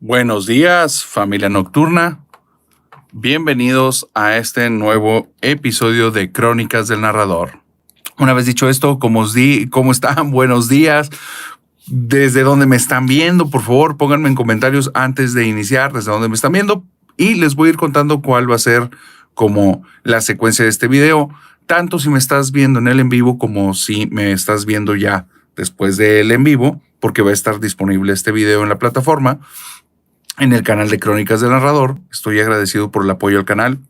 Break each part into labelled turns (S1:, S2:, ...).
S1: Buenos días, familia nocturna. Bienvenidos a este nuevo episodio de Crónicas del Narrador. Una vez dicho esto, ¿cómo están? Buenos días. ¿Desde dónde me están viendo? Por favor, pónganme en comentarios antes de iniciar desde dónde me están viendo y les voy a ir contando cuál va a ser como la secuencia de este video, tanto si me estás viendo en el en vivo como si me estás viendo ya después del en vivo, porque va a estar disponible este video en la plataforma, en el canal de Crónicas del Narrador. Estoy agradecido por el apoyo al canal.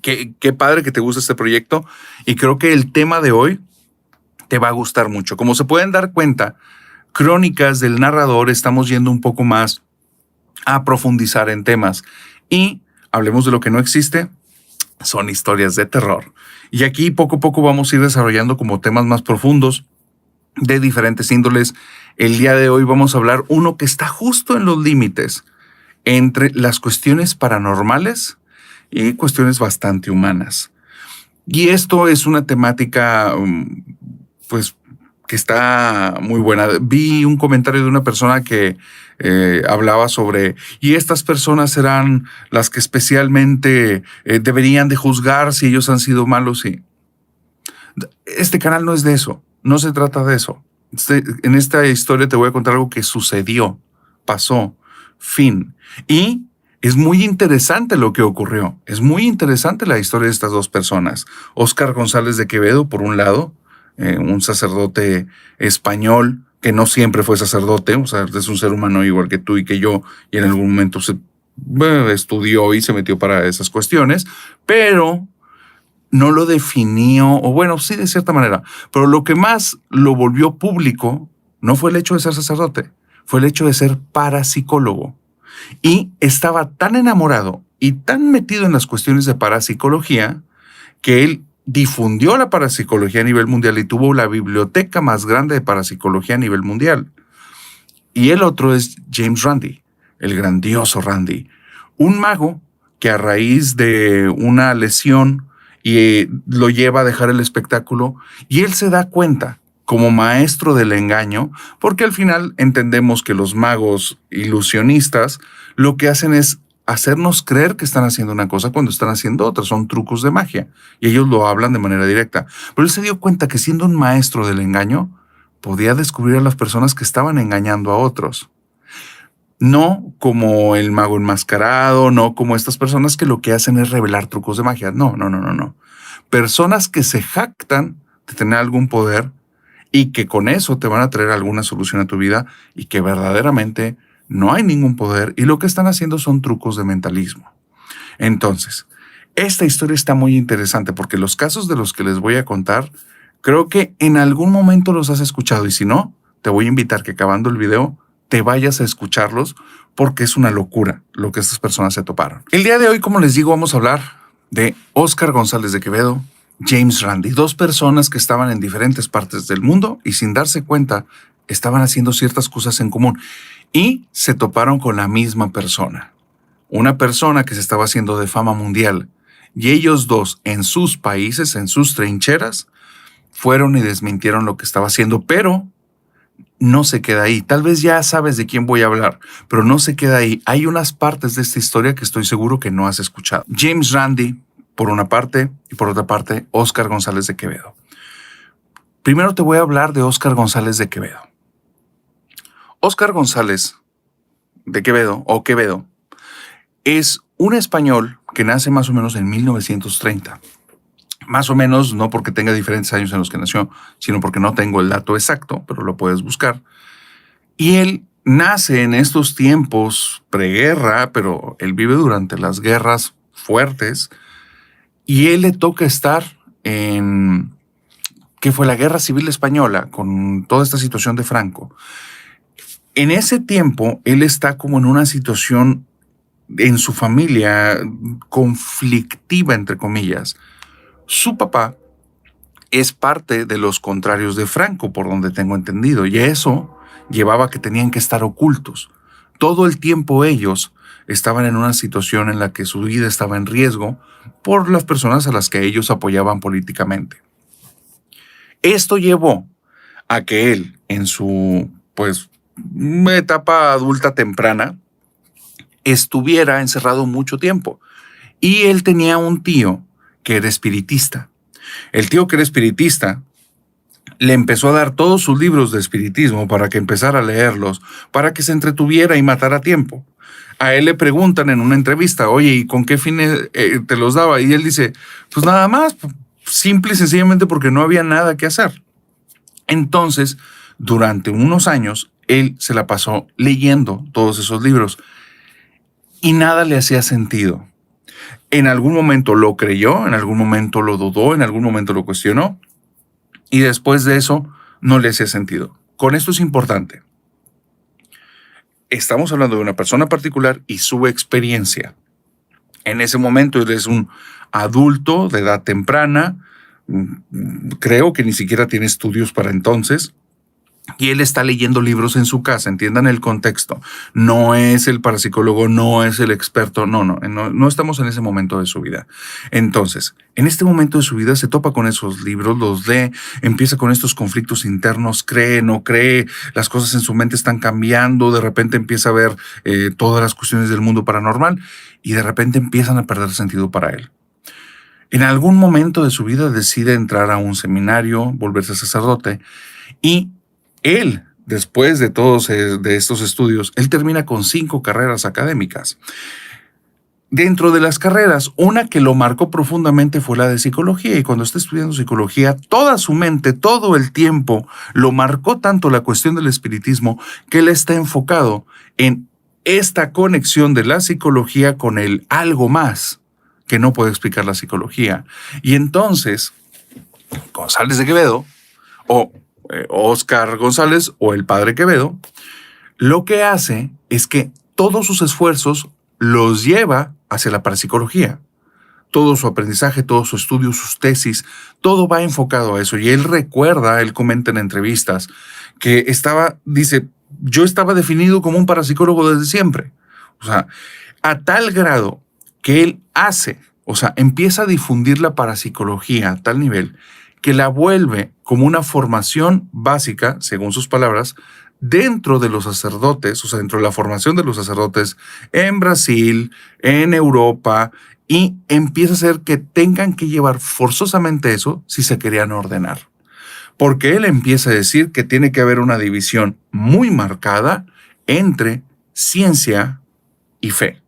S1: Qué padre que te gusta este proyecto y creo que el tema de hoy te va a gustar mucho. Como se pueden dar cuenta, Crónicas del Narrador estamos yendo un poco más a profundizar en temas y hablemos de lo que no existe, son historias de terror. Y aquí poco a poco vamos a ir desarrollando como temas más profundos de diferentes índoles. El día de hoy vamos a hablar uno que está justo en los límites entre las cuestiones paranormales y cuestiones bastante humanas. Y esto es una temática, pues, que está muy buena. Vi un comentario de una persona que hablaba sobre, y estas personas serán las que especialmente deberían de juzgar si ellos han sido malos. Y este canal no es de eso, no se trata de eso. En esta historia te voy a contar algo que sucedió, pasó, fin. Y es muy interesante lo que ocurrió. Es muy interesante la historia de estas dos personas. Óscar González de Quevedo, por un lado, un sacerdote español que no siempre fue sacerdote, o sea, es un ser humano igual que tú y que yo, y en algún momento estudió y se metió para esas cuestiones, pero no lo definió, o bueno, sí, de cierta manera, pero lo que más lo volvió público no fue el hecho de ser sacerdote, fue el hecho de ser parapsicólogo. Y estaba tan enamorado y tan metido en las cuestiones de parapsicología que él difundió la parapsicología a nivel mundial y tuvo la biblioteca más grande de parapsicología a nivel mundial. Y el otro es James Randi, el grandioso Randi, un mago que a raíz de una lesión lo lleva a dejar el espectáculo y él se da cuenta como maestro del engaño, porque al final entendemos que los magos ilusionistas lo que hacen es hacernos creer que están haciendo una cosa cuando están haciendo otra, son trucos de magia, y ellos lo hablan de manera directa. Pero él se dio cuenta que siendo un maestro del engaño, podía descubrir a las personas que estaban engañando a otros. No como el mago enmascarado, no como estas personas que lo que hacen es revelar trucos de magia. No. Personas que se jactan de tener algún poder y que con eso te van a traer alguna solución a tu vida y que verdaderamente no hay ningún poder y lo que están haciendo son trucos de mentalismo. Entonces, esta historia está muy interesante porque los casos de los que les voy a contar, creo que en algún momento los has escuchado y si no, te voy a invitar que acabando el video te vayas a escucharlos porque es una locura lo que estas personas se toparon. El día de hoy, como les digo, vamos a hablar de Óscar González de Quevedo, James Randi, dos personas que estaban en diferentes partes del mundo y sin darse cuenta estaban haciendo ciertas cosas en común y se toparon con la misma persona, una persona que se estaba haciendo de fama mundial y ellos dos en sus países, en sus trincheras, fueron y desmintieron lo que estaba haciendo, pero no se queda ahí. Tal vez ya sabes de quién voy a hablar, pero no se queda ahí. Hay unas partes de esta historia que estoy seguro que no has escuchado. James Randi, por una parte, y por otra parte, Óscar González de Quevedo. Primero te voy a hablar de Óscar González de Quevedo. Óscar González de Quevedo, o Quevedo, es un español que nace más o menos en 1930. Más o menos, no porque tenga diferentes años en los que nació, sino porque no tengo el dato exacto, pero lo puedes buscar. Y él nace en estos tiempos preguerra, pero él vive durante las guerras fuertes, y él le toca estar en, que fue la Guerra Civil Española, con toda esta situación de Franco. En ese tiempo, él está como en una situación en su familia conflictiva, entre comillas. Su papá es parte de los contrarios de Franco, por donde tengo entendido, y eso llevaba a que tenían que estar ocultos. Todo el tiempo ellos estaban en una situación en la que su vida estaba en riesgo por las personas a las que ellos apoyaban políticamente. Esto llevó a que él, en su etapa adulta temprana, estuviera encerrado mucho tiempo. Y él tenía un tío que era espiritista. El tío que era espiritista le empezó a dar todos sus libros de espiritismo para que empezara a leerlos, para que se entretuviera y matara tiempo. A él le preguntan en una entrevista, oye, ¿y con qué fines te los daba? Y él dice, pues nada más, simple y sencillamente porque no había nada que hacer. Entonces, durante unos años, él se la pasó leyendo todos esos libros y nada le hacía sentido. En algún momento lo creyó, en algún momento lo dudó, en algún momento lo cuestionó y después de eso no le hacía sentido. Con esto es importante. Estamos hablando de una persona particular y su experiencia. En ese momento él es un adulto de edad temprana, creo que ni siquiera tiene estudios para entonces, y él está leyendo libros en su casa, entiendan el contexto. No es el parapsicólogo, no es el experto, no estamos en ese momento de su vida. Entonces, en este momento de su vida se topa con esos libros, los lee, empieza con estos conflictos internos, cree, no cree, las cosas en su mente están cambiando, de repente empieza a ver todas las cuestiones del mundo paranormal y de repente empiezan a perder sentido para él. En algún momento de su vida decide entrar a un seminario, volverse sacerdote y él, después de todos de estos estudios, él termina con 5 carreras académicas. Dentro de las carreras, una que lo marcó profundamente fue la de psicología. Y cuando está estudiando psicología, toda su mente, todo el tiempo, lo marcó tanto la cuestión del espiritismo que él está enfocado en esta conexión de la psicología con el algo más que no puede explicar la psicología. Y entonces, González de Quevedo, o Óscar González o el padre Quevedo, lo que hace es que todos sus esfuerzos los lleva hacia la parapsicología. Todo su aprendizaje, todo su estudio, sus tesis, todo va enfocado a eso. Y él recuerda, él comenta en entrevistas, que dice, yo estaba definido como un parapsicólogo desde siempre. O sea, a tal grado que él empieza a difundir la parapsicología a tal nivel que la vuelve como una formación básica, según sus palabras, dentro de los sacerdotes, o sea, dentro de la formación de los sacerdotes en Brasil, en Europa, y empieza a hacer que tengan que llevar forzosamente eso si se querían ordenar. Porque él empieza a decir que tiene que haber una división muy marcada entre ciencia y fe.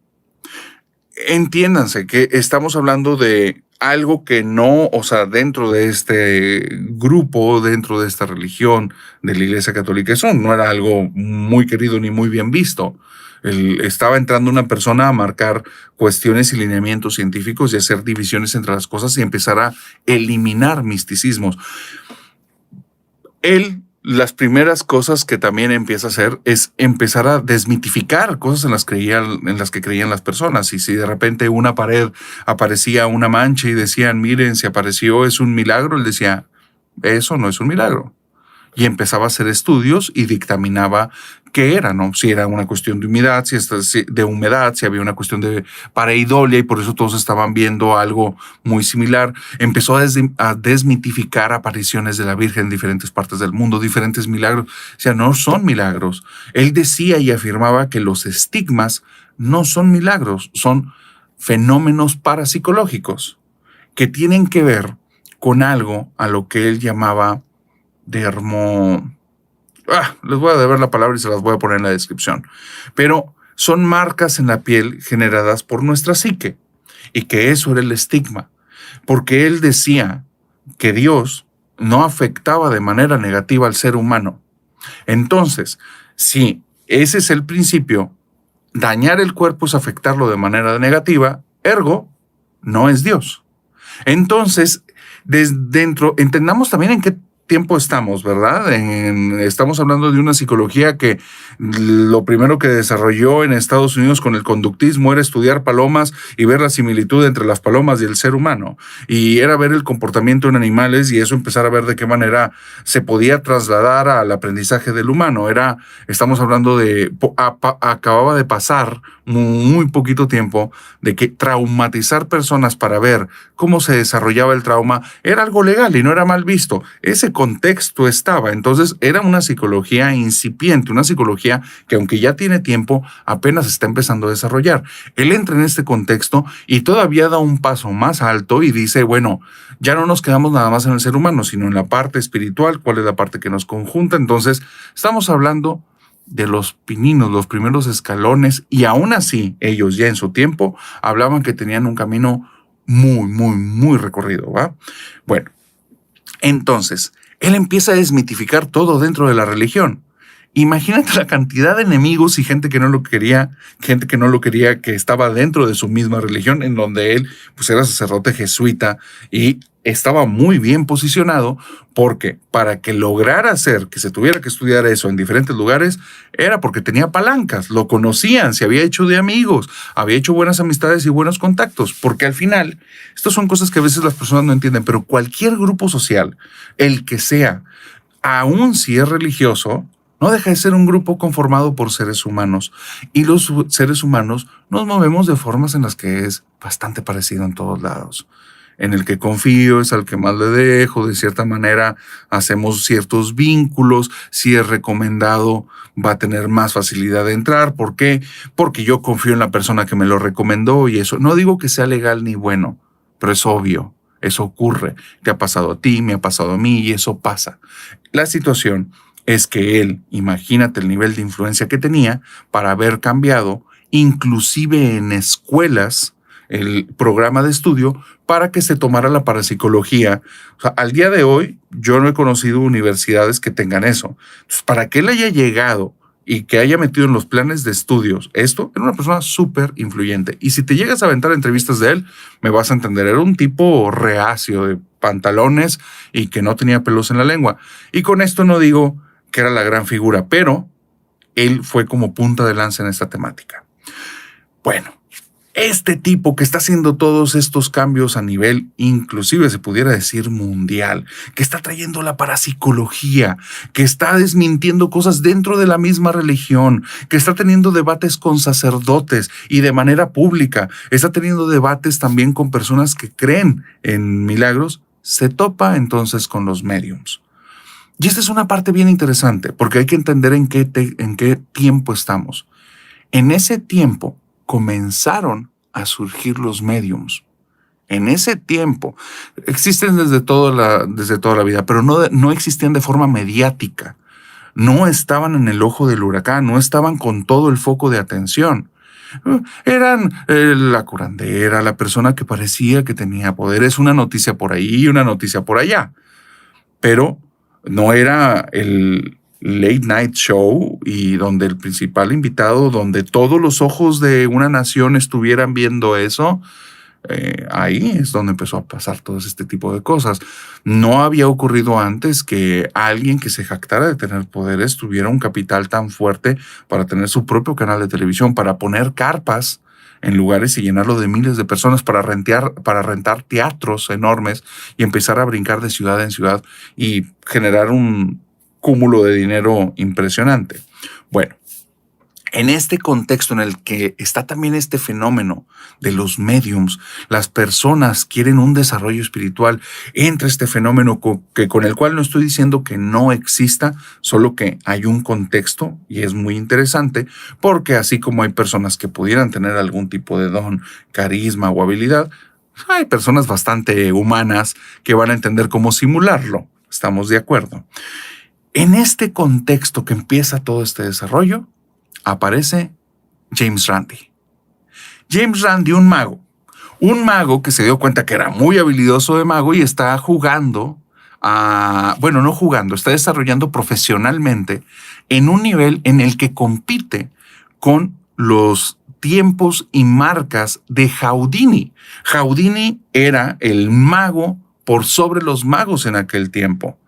S1: Entiéndanse que estamos hablando de algo que no, o sea, dentro de este grupo, dentro de esta religión de la Iglesia Católica, eso no era algo muy querido ni muy bien visto. Estaba entrando una persona a marcar cuestiones y lineamientos científicos y hacer divisiones entre las cosas y empezar a eliminar misticismos. Las primeras cosas que también empieza a hacer es empezar a desmitificar cosas en las que creían las personas. Y si de repente una pared aparecía una mancha y decían, miren, si apareció es un milagro, él decía, eso no es un milagro. Y empezaba a hacer estudios y dictaminaba qué era, ¿no? Si era una cuestión de humedad, si había una cuestión de pareidolia y por eso todos estaban viendo algo muy similar. Empezó a desmitificar apariciones de la Virgen en diferentes partes del mundo, diferentes milagros. O sea, no son milagros. Él decía y afirmaba que los estigmas no son milagros, son fenómenos parapsicológicos que tienen que ver con algo a lo que él llamaba les voy a deber la palabra y se las voy a poner en la descripción. Pero son marcas en la piel generadas por nuestra psique y que eso era el estigma. Porque él decía que Dios no afectaba de manera negativa al ser humano. Entonces, si ese es el principio, dañar el cuerpo es afectarlo de manera negativa, ergo, no es Dios. Entonces, desde dentro, entendamos también en qué tiempo estamos, ¿verdad? Estamos hablando de una psicología que lo primero que desarrolló en Estados Unidos con el conductismo era estudiar palomas y ver la similitud entre las palomas y el ser humano. Y era ver el comportamiento en animales y eso empezar a ver de qué manera se podía trasladar al aprendizaje del humano. Estamos hablando acababa de pasar muy poquito tiempo de que traumatizar personas para ver cómo se desarrollaba el trauma era algo legal y no era mal visto. Ese contexto estaba. Entonces era una psicología incipiente, una psicología que aunque ya tiene tiempo, apenas está empezando a desarrollar. Él entra en este contexto y todavía da un paso más alto y dice, bueno, ya no nos quedamos nada más en el ser humano, sino en la parte espiritual, cuál es la parte que nos conjunta. Entonces estamos hablando de los pininos, los primeros escalones, y aún así ellos ya en su tiempo hablaban que tenían un camino muy recorrido, ¿va? Bueno, entonces, él empieza a desmitificar todo dentro de la religión. Imagínate la cantidad de enemigos y gente que no lo quería, que estaba dentro de su misma religión, en donde él pues era sacerdote jesuita y estaba muy bien posicionado, porque para que lograra hacer que se tuviera que estudiar eso en diferentes lugares, era porque tenía palancas, lo conocían, se había hecho de amigos, había hecho buenas amistades y buenos contactos, porque al final, estas son cosas que a veces las personas no entienden, pero cualquier grupo social, el que sea, aun si es religioso, no deja de ser un grupo conformado por seres humanos. Y los seres humanos nos movemos de formas en las que es bastante parecido en todos lados. En el que confío es al que más le dejo, de cierta manera hacemos ciertos vínculos, si es recomendado va a tener más facilidad de entrar. ¿Por qué? Porque yo confío en la persona que me lo recomendó y eso. No digo que sea legal ni bueno, pero es obvio, eso ocurre. Te ha pasado a ti, me ha pasado a mí y eso pasa. La situación es que él, imagínate el nivel de influencia que tenía para haber cambiado, inclusive en escuelas, el programa de estudio para que se tomara la parapsicología. O sea, al día de hoy, yo no he conocido universidades que tengan eso. Entonces, para que él haya llegado y que haya metido en los planes de estudios esto, era una persona súper influyente. Y si te llegas a aventar entrevistas de él, me vas a entender. Era un tipo reacio, de pantalones y que no tenía pelos en la lengua. Y con esto no digo que era la gran figura, pero él fue como punta de lanza en esta temática. Bueno, este tipo que está haciendo todos estos cambios a nivel, inclusive se pudiera decir mundial, que está trayendo la parapsicología, que está desmintiendo cosas dentro de la misma religión, que está teniendo debates con sacerdotes y de manera pública, está teniendo debates también con personas que creen en milagros, se topa entonces con los médiums. Y esta es una parte bien interesante, porque hay que entender en qué tiempo estamos. En ese tiempo comenzaron a surgir los médiums. En ese tiempo existen desde toda la vida, pero no existían de forma mediática. No estaban en el ojo del huracán, no estaban con todo el foco de atención. Eran la curandera, la persona que parecía que tenía poderes, una noticia por ahí y una noticia por allá. Pero no era el late night show y donde el principal invitado, donde todos los ojos de una nación estuvieran viendo eso. Ahí es donde empezó a pasar todo este tipo de cosas. No había ocurrido antes que alguien que se jactara de tener poderes tuviera un capital tan fuerte para tener su propio canal de televisión, para poner carpas en lugares y llenarlo de miles de personas, para rentar teatros enormes y empezar a brincar de ciudad en ciudad y generar un cúmulo de dinero impresionante. Bueno, en este contexto en el que está también este fenómeno de los médiums, las personas quieren un desarrollo espiritual, entra este fenómeno con el cual no estoy diciendo que no exista, solo que hay un contexto y es muy interesante porque así como hay personas que pudieran tener algún tipo de don, carisma o habilidad, hay personas bastante humanas que van a entender cómo simularlo. ¿Estamos de acuerdo? En este contexto que empieza todo este desarrollo, aparece James Randi. James Randi, un mago que se dio cuenta que era muy habilidoso de mago y está está desarrollando profesionalmente en un nivel en el que compite con los tiempos y marcas de Houdini. Houdini era el mago por sobre los magos en aquel tiempo.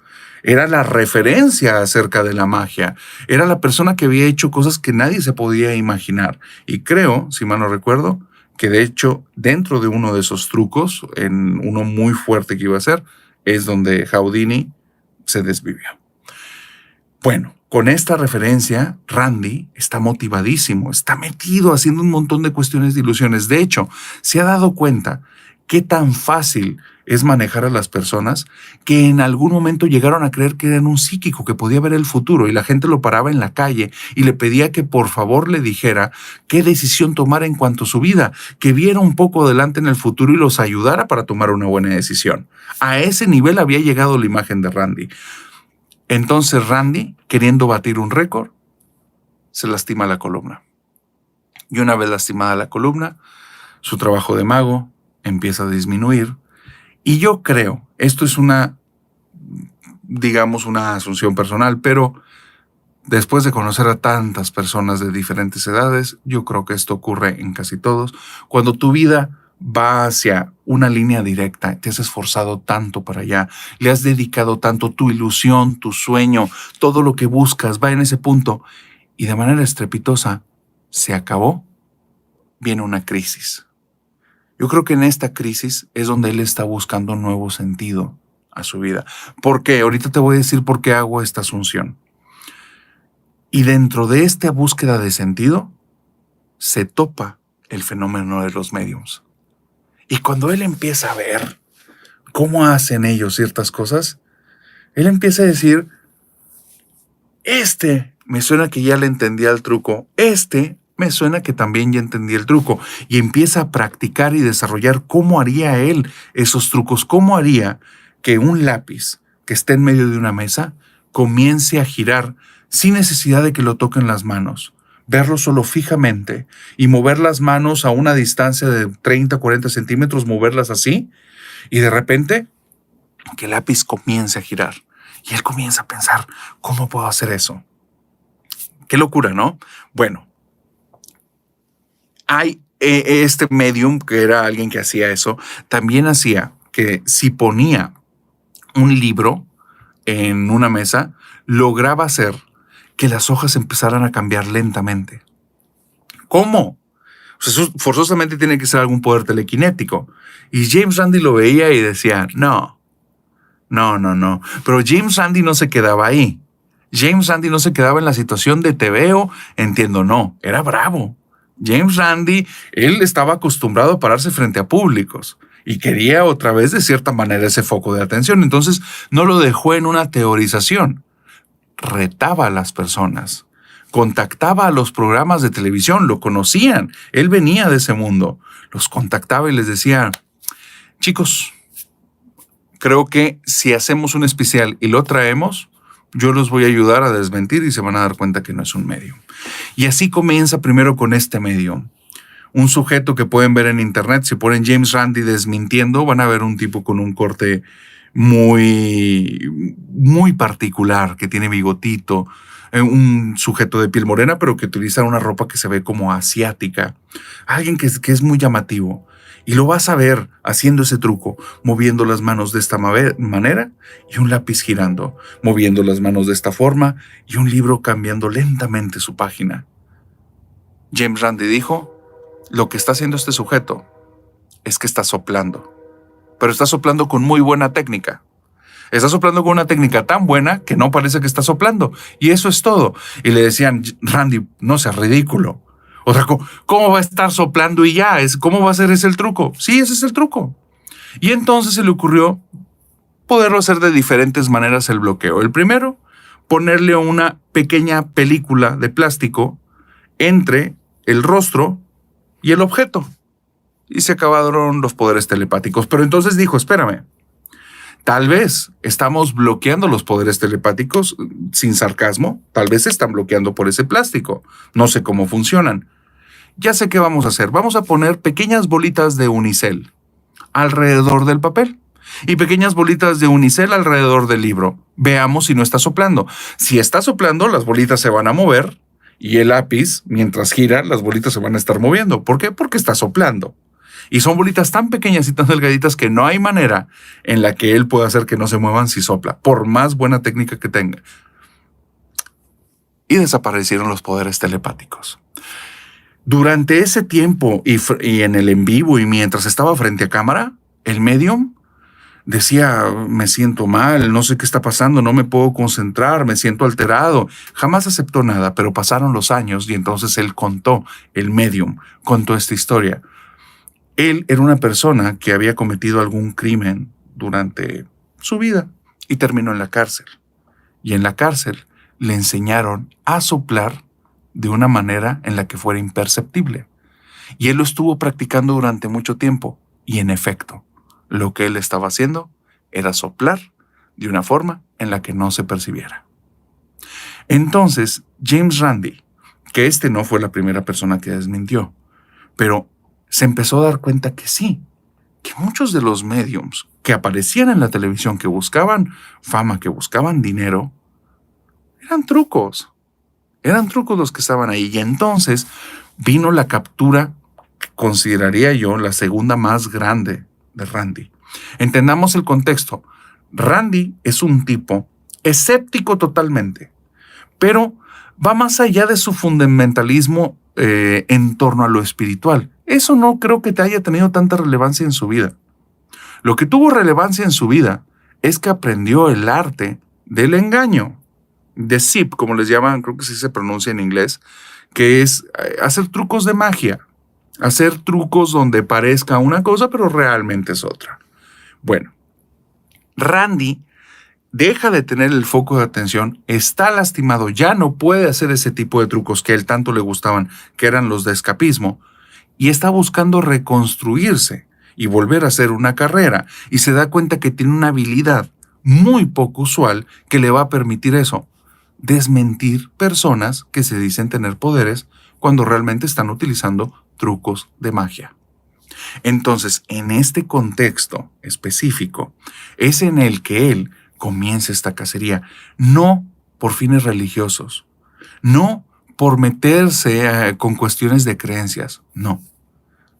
S1: Era la referencia acerca de la magia. Era la persona que había hecho cosas que nadie se podía imaginar. Y creo, si mal no recuerdo, que de hecho dentro de uno de esos trucos, en uno muy fuerte que iba a hacer, es donde Houdini se desvivió. Bueno, con esta referencia, Randi está motivadísimo, está metido haciendo un montón de cuestiones de ilusiones. De hecho, se ha dado cuenta qué tan fácil es manejar a las personas que en algún momento llegaron a creer que eran un psíquico, que podía ver el futuro, y la gente lo paraba en la calle y le pedía que por favor le dijera qué decisión tomar en cuanto a su vida, que viera un poco adelante en el futuro y los ayudara para tomar una buena decisión. A ese nivel había llegado la imagen de Randy. Entonces Randy, queriendo batir un récord, se lastima la columna. Y una vez lastimada la columna, su trabajo de mago empieza a disminuir. Y yo creo, esto es una asunción personal, pero después de conocer a tantas personas de diferentes edades, yo creo que esto ocurre en casi todos. Cuando tu vida va hacia una línea directa, te has esforzado tanto para allá, le has dedicado tanto, tu ilusión, tu sueño, todo lo que buscas va en ese punto, y de manera estrepitosa se acabó, viene una crisis. Yo creo que en esta crisis es donde él está buscando un nuevo sentido a su vida. ¿Por qué? Ahorita te voy a decir por qué hago esta asunción. Y dentro de esta búsqueda de sentido, se topa el fenómeno de los médiums. Y cuando él empieza a ver cómo hacen ellos ciertas cosas, él empieza a decir, me suena que ya le entendía el truco, me suena que también ya entendí el truco, y empieza a practicar y desarrollar cómo haría él esos trucos, cómo haría que un lápiz que esté en medio de una mesa comience a girar sin necesidad de que lo toquen las manos, verlo solo fijamente y mover las manos a una distancia de 30, 40 centímetros, moverlas así, y de repente que el lápiz comience a girar. Y él comienza a pensar, ¿cómo puedo hacer eso? Qué locura, ¿no? Bueno, hay este medium, que era alguien que hacía eso, también hacía que si ponía un libro en una mesa, lograba hacer que las hojas empezaran a cambiar lentamente. ¿Cómo? O sea, eso forzosamente tiene que ser algún poder telequinético. Y James Randi lo veía y decía, no. Pero James Randi no se quedaba ahí. James Randi no se quedaba en la situación de te veo, entiendo, no, era bravo. James Randi, él estaba acostumbrado a pararse frente a públicos y quería otra vez de cierta manera ese foco de atención. Entonces no lo dejó en una teorización. Retaba a las personas, contactaba a los programas de televisión, lo conocían, él venía de ese mundo, los contactaba y les decía, chicos, creo que si hacemos un especial y lo traemos, yo los voy a ayudar a desmentir y se van a dar cuenta que no es un medium. Y así comienza primero con este medium. Un sujeto que pueden ver en internet, si ponen James Randi desmintiendo, van a ver un tipo con un corte muy particular, que tiene bigotito, un sujeto de piel morena, pero que utiliza una ropa que se ve como asiática. Alguien que es muy llamativo. Y lo vas a ver haciendo ese truco, moviendo las manos de esta manera y un lápiz girando, moviendo las manos de esta forma y un libro cambiando lentamente su página. James Randi dijo, lo que está haciendo este sujeto es que está soplando, pero está soplando con muy buena técnica. Está soplando con una técnica tan buena que no parece que está soplando. Y eso es todo. Y le decían, Randy, no seas ridículo. Otra cosa, ¿cómo va a estar soplando y ya? ¿Cómo va a ser ese el truco? Sí, ese es el truco. Y entonces se le ocurrió poderlo hacer de diferentes maneras el bloqueo. El primero, ponerle una pequeña película de plástico entre el rostro y el objeto. Y se acabaron los poderes telepáticos. Pero entonces dijo, espérame, tal vez estamos bloqueando los poderes telepáticos sin sarcasmo. Tal vez se están bloqueando por ese plástico. No sé cómo funcionan. Ya sé qué vamos a hacer. Vamos a poner pequeñas bolitas de unicel alrededor del papel y pequeñas bolitas de unicel alrededor del libro. Veamos si no está soplando. Si está soplando, las bolitas se van a mover y el lápiz, mientras gira, las bolitas se van a estar moviendo. ¿Por qué? Porque está soplando. Y son bolitas tan pequeñas y tan delgaditas que no hay manera en la que él pueda hacer que no se muevan si sopla, por más buena técnica que tenga. Y desaparecieron los poderes telepáticos. Durante ese tiempo y en el en vivo y mientras estaba frente a cámara, el medium decía, me siento mal, no sé qué está pasando, no me puedo concentrar, me siento alterado. Jamás aceptó nada, pero pasaron los años y entonces él contó, el medium contó esta historia. Él era una persona que había cometido algún crimen durante su vida y terminó en la cárcel. Y en la cárcel le enseñaron a soplar de una manera en la que fuera imperceptible. Y él lo estuvo practicando durante mucho tiempo. Y en efecto, lo que él estaba haciendo era soplar de una forma en la que no se percibiera. Entonces, James Randi, que no fue la primera persona que desmintió, pero se empezó a dar cuenta que sí, que muchos de los mediums que aparecían en la televisión, que buscaban fama, que buscaban dinero, eran trucos los que estaban ahí. Y entonces vino la captura que consideraría yo la segunda más grande de Randi. Entendamos el contexto. Randi es un tipo escéptico totalmente, pero va más allá de su fundamentalismo en torno a lo espiritual. Eso no creo que te haya tenido tanta relevancia en su vida. Lo que tuvo relevancia en su vida es que aprendió el arte del engaño, deceit, como les llaman, creo que sí se pronuncia en inglés, que es hacer trucos de magia, hacer trucos donde parezca una cosa, pero realmente es otra. Bueno, Randi deja de tener el foco de atención, está lastimado, ya no puede hacer ese tipo de trucos que a él tanto le gustaban, que eran los de escapismo, y está buscando reconstruirse y volver a hacer una carrera, y se da cuenta que tiene una habilidad muy poco usual que le va a permitir eso, desmentir personas que se dicen tener poderes cuando realmente están utilizando trucos de magia. Entonces, en este contexto específico, es en el que él comienza esta cacería, no por fines religiosos, no por meterse con cuestiones de creencias, no.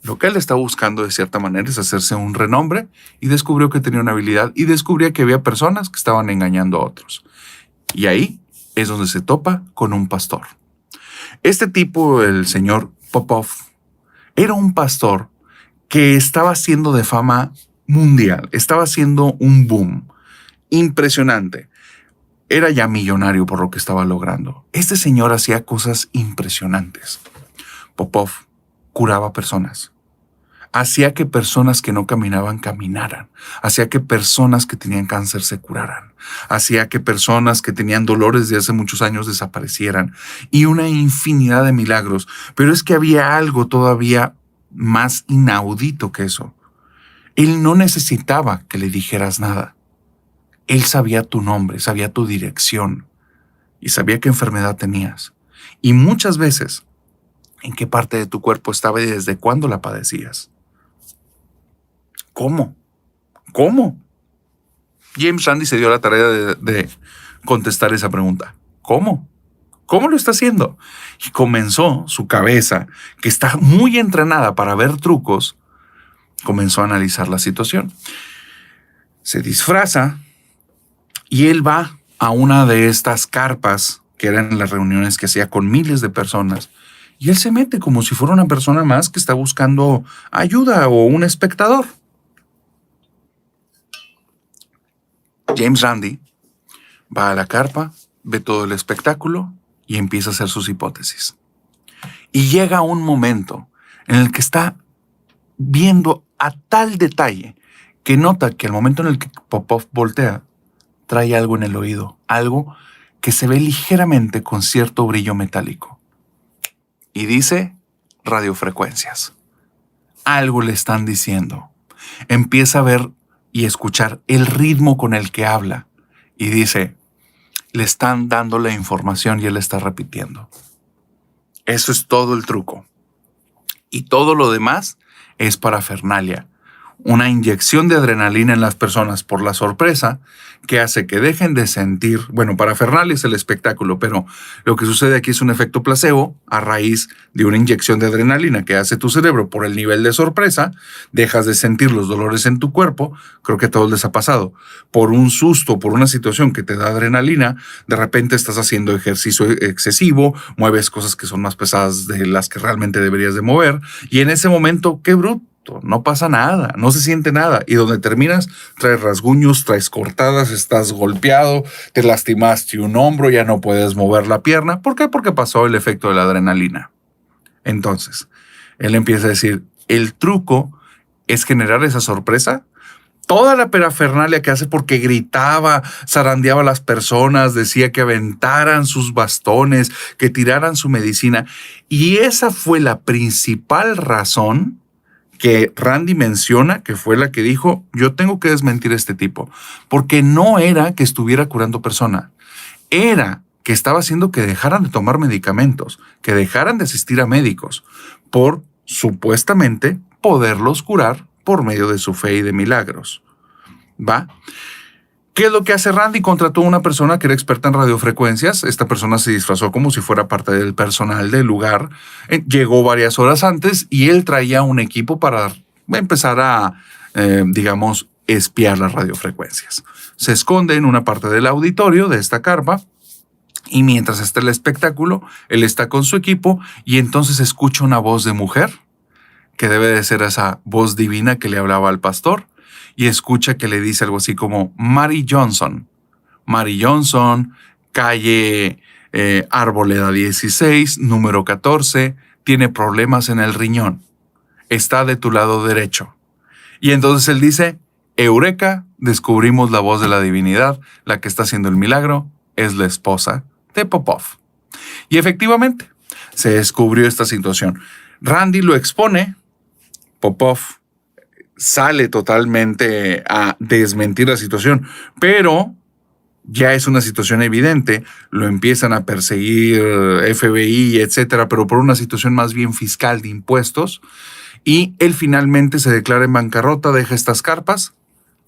S1: Lo que él está buscando de cierta manera es hacerse un renombre y descubrió que tenía una habilidad y descubrió que había personas que estaban engañando a otros. Y ahí es donde se topa con un pastor. Este tipo, el señor Popov, era un pastor que estaba haciendo de fama mundial, estaba haciendo un boom impresionante. Era ya millonario por lo que estaba logrando. Este señor hacía cosas impresionantes. Popov curaba personas. Hacía que personas que no caminaban, caminaran. Hacía que personas que tenían cáncer se curaran. Hacía que personas que tenían dolores de hace muchos años desaparecieran. Y una infinidad de milagros. Pero es que había algo todavía más inaudito que eso. Él no necesitaba que le dijeras nada. Él sabía tu nombre, sabía tu dirección y sabía qué enfermedad tenías. Y muchas veces, en qué parte de tu cuerpo estaba y desde cuándo la padecías. ¿Cómo? James Randi se dio la tarea de contestar esa pregunta. ¿Cómo? ¿Cómo lo está haciendo? Y comenzó su cabeza, que está muy entrenada para ver trucos, comenzó a analizar la situación. Se disfraza y él va a una de estas carpas que eran las reuniones que hacía con miles de personas. Y él se mete como si fuera una persona más que está buscando ayuda o un espectador. James Randi va a la carpa, ve todo el espectáculo y empieza a hacer sus hipótesis. Y llega un momento en el que está viendo a tal detalle que nota que al momento en el que Popov voltea, trae algo en el oído, algo que se ve ligeramente con cierto brillo metálico. Y dice radiofrecuencias. Algo le están diciendo. Empieza a ver y escuchar el ritmo con el que habla. Y dice, le están dando la información y él está repitiendo. Eso es todo el truco. Y todo lo demás es parafernalia. Una inyección de adrenalina en las personas por la sorpresa que hace que dejen de sentir, bueno, parafernalia es el espectáculo, pero lo que sucede aquí es un efecto placebo a raíz de una inyección de adrenalina que hace tu cerebro por el nivel de sorpresa, dejas de sentir los dolores en tu cuerpo, creo que a todos les ha pasado, por un susto, por una situación que te da adrenalina, de repente estás haciendo ejercicio excesivo, mueves cosas que son más pesadas de las que realmente deberías de mover, y en ese momento, qué bruto. No pasa nada, no se siente nada. Y donde terminas, traes rasguños, traes cortadas, estás golpeado, te lastimaste un hombro, ya no puedes mover la pierna. ¿Por qué? Porque pasó el efecto de la adrenalina. Entonces, él empieza a decir, el truco es generar esa sorpresa toda la parafernalia que hace, porque gritaba, zarandeaba a las personas, decía que aventaran sus bastones, que tiraran su medicina. Y esa fue la principal razón que Randi menciona, que fue la que dijo, yo tengo que desmentir a este tipo, porque no era que estuviera curando personas, era que estaba haciendo que dejaran de tomar medicamentos, que dejaran de asistir a médicos, por supuestamente poderlos curar por medio de su fe y de milagros. ¿Va? ¿Qué es lo que hace Randi? Contrató a una persona que era experta en radiofrecuencias. Esta persona se disfrazó como si fuera parte del personal del lugar. Llegó varias horas antes y él traía un equipo para empezar a, digamos, espiar las radiofrecuencias. Se esconde en una parte del auditorio de esta carpa y mientras está el espectáculo, él está con su equipo y entonces escucha una voz de mujer, que debe de ser esa voz divina que le hablaba al pastor, y escucha que le dice algo así como Mary Johnson, calle Arboleda 16, número 14, tiene problemas en el riñón, está de tu lado derecho. Y entonces él dice, Eureka, descubrimos la voz de la divinidad, la que está haciendo el milagro es la esposa de Popov. Y efectivamente, se descubrió esta situación. Randi lo expone, Popov sale totalmente a desmentir la situación, pero ya es una situación evidente, lo empiezan a perseguir FBI, etcétera, pero por una situación más bien fiscal de impuestos, y él finalmente se declara en bancarrota, deja estas carpas,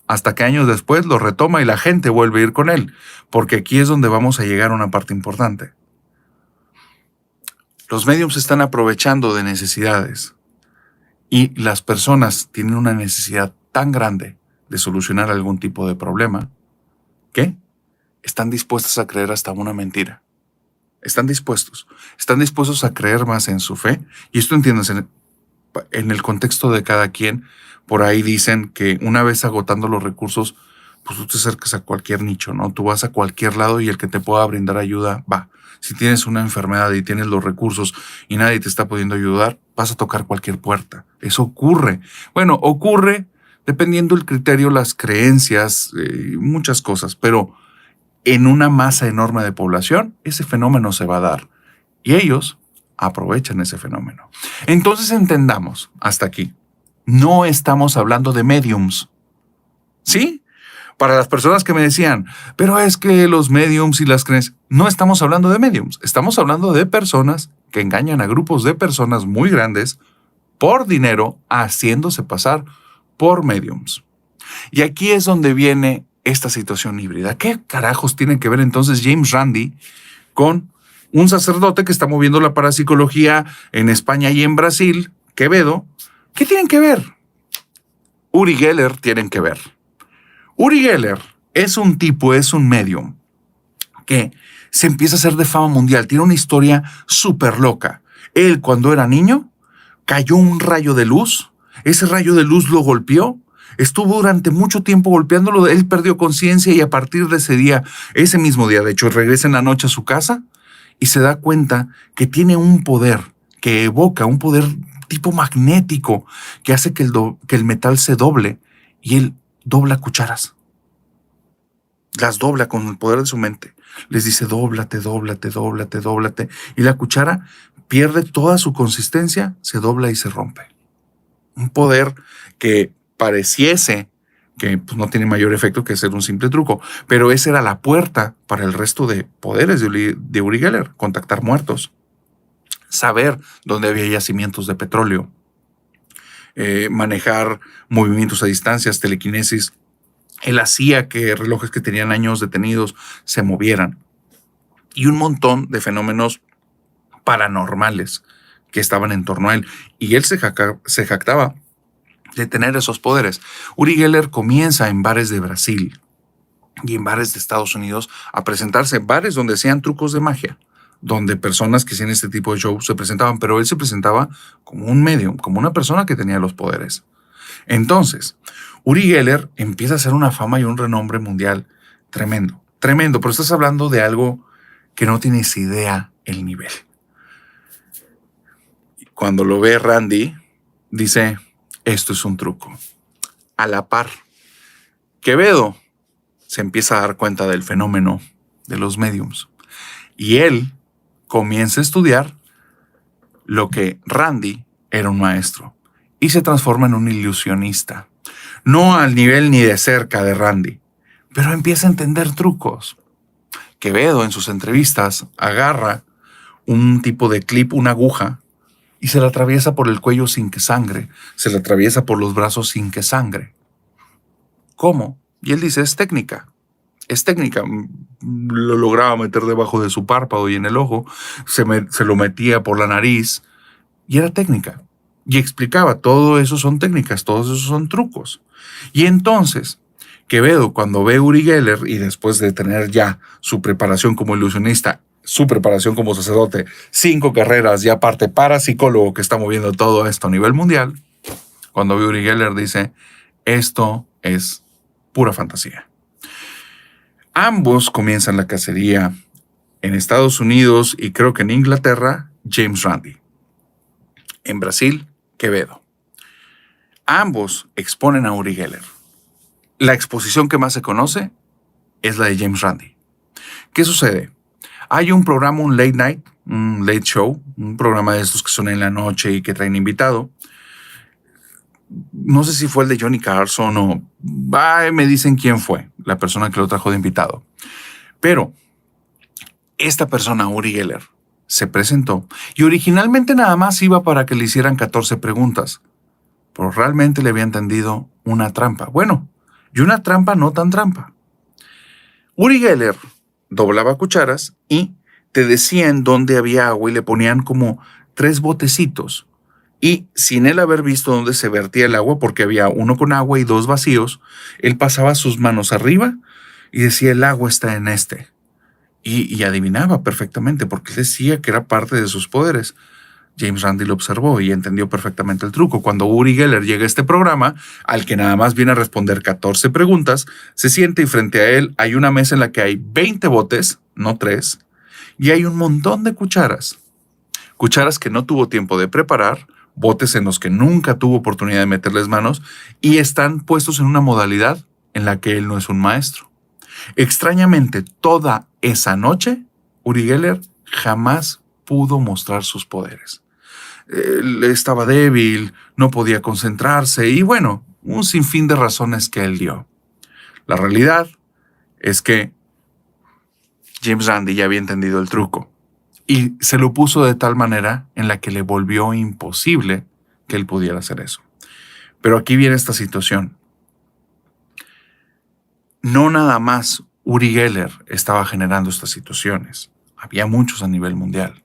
S1: hasta que años después lo retoma y la gente vuelve a ir con él, porque aquí es donde vamos a llegar a una parte importante. Los médiums están aprovechando de necesidades. Y las personas tienen una necesidad tan grande de solucionar algún tipo de problema que están dispuestas a creer hasta una mentira. Están dispuestos a creer más en su fe. Y esto entiendes, en el contexto de cada quien, por ahí dicen que una vez agotando los recursos, pues tú te acercas a cualquier nicho, ¿no? Tú vas a cualquier lado y el que te pueda brindar ayuda, va. Si tienes una enfermedad y tienes los recursos y nadie te está pudiendo ayudar, vas a tocar cualquier puerta. Eso ocurre. Bueno, ocurre dependiendo del criterio, las creencias, muchas cosas, pero en una masa enorme de población, ese fenómeno se va a dar. Y ellos aprovechan ese fenómeno. Entonces entendamos, hasta aquí, no estamos hablando de mediums. ¿Sí? Para las personas que me decían, pero es que los mediums y las creencias, no estamos hablando de mediums, estamos hablando de personas que engañan a grupos de personas muy grandes por dinero, haciéndose pasar por mediums. Y aquí es donde viene esta situación híbrida. ¿Qué carajos tiene que ver entonces James Randi con un sacerdote que está moviendo la parapsicología en España y en Brasil, Quevedo? ¿Qué tienen que ver? Uri Geller tienen que ver. Uri Geller es un tipo, es un medium que se empieza a hacer de fama mundial. Tiene una historia súper loca. Él, cuando era niño, cayó un rayo de luz. Ese rayo de luz lo golpeó. Estuvo durante mucho tiempo golpeándolo. Él perdió conciencia y a partir de ese día, ese mismo día, de hecho, regresa en la noche a su casa y se da cuenta que tiene un poder que evoca, un poder tipo magnético que hace que el metal se doble y él dobla cucharas. Las dobla con el poder de su mente. Les dice, dóblate, dóblate, dóblate, dóblate. Y la cuchara pierde toda su consistencia, se dobla y se rompe. Un poder que pareciese que pues, no tiene mayor efecto que ser un simple truco. Pero esa era la puerta para el resto de poderes de Uri Geller. Contactar muertos. Saber dónde había yacimientos de petróleo. Manejar movimientos a distancias, telequinesis. Él hacía que relojes que tenían años detenidos se movieran. Y un montón de fenómenos paranormales que estaban en torno a él. Y él se jactaba de tener esos poderes. Uri Geller comienza en bares de Brasil y en bares de Estados Unidos a presentarse en bares donde hacían trucos de magia, donde personas que hacían este tipo de show se presentaban, pero él se presentaba como un medium, como una persona que tenía los poderes. Entonces, Uri Geller empieza a hacer una fama y un renombre mundial tremendo, tremendo, pero estás hablando de algo que no tienes idea el nivel. Cuando lo ve Randi, dice, esto es un truco. A la par, Quevedo se empieza a dar cuenta del fenómeno de los mediums y él comienza a estudiar lo que Randi era un maestro y se transforma en un ilusionista. No al nivel ni de cerca de Randi, pero empieza a entender trucos. Quevedo en sus entrevistas agarra un tipo de clip, una aguja, y se la atraviesa por el cuello sin que sangre, se la atraviesa por los brazos sin que sangre. ¿Cómo? Y él dice, es técnica. Es técnica. Lo lograba meter debajo de su párpado y en el ojo, se lo metía por la nariz, y era técnica. Y explicaba, todo eso son técnicas, todos esos son trucos. Y entonces, Quevedo, cuando ve a Uri Geller, y después de tener ya su preparación como ilusionista, su preparación como sacerdote, 5 carreras y aparte parapsicólogo que está moviendo todo esto a nivel mundial, cuando ve a Uri Geller dice, esto es pura fantasía. Ambos comienzan la cacería en Estados Unidos y creo que en Inglaterra, James Randi. En Brasil, Quevedo. Ambos exponen a Uri Geller. La exposición que más se conoce es la de James Randi. ¿Qué sucede? Hay un programa, un late night, un late show, un programa de estos que son en la noche y que traen invitado. No sé si fue el de Johnny Carson o... me dicen quién fue la persona que lo trajo de invitado. Pero esta persona, Uri Geller, se presentó y originalmente nada más iba para que le hicieran 14 preguntas, pero realmente le había entendido una trampa. Bueno, y una trampa no tan trampa. Uri Geller doblaba cucharas y te decían dónde había agua y le ponían como 3 botecitos. Y sin él haber visto dónde se vertía el agua, porque había uno con agua y 2 vacíos, él pasaba sus manos arriba y decía, el agua está en este. Y adivinaba perfectamente, porque él decía que era parte de sus poderes. James Randi lo observó y entendió perfectamente el truco. Cuando Uri Geller llega a este programa, al que nada más viene a responder 14 preguntas, se siente y frente a él hay una mesa en la que hay 20 botes, no 3, y hay un montón de cucharas. Cucharas que no tuvo tiempo de preparar, botes en los que nunca tuvo oportunidad de meterles manos y están puestos en una modalidad en la que él no es un maestro. Extrañamente, toda esa noche, Uri Geller jamás pudo mostrar sus poderes. Él estaba débil, no podía concentrarse y bueno, un sinfín de razones que él dio. La realidad es que James Randi ya había entendido el truco y se lo puso de tal manera en la que le volvió imposible que él pudiera hacer eso. Pero aquí viene esta situación. No nada más Uri Geller estaba generando estas situaciones. Había muchos a nivel mundial.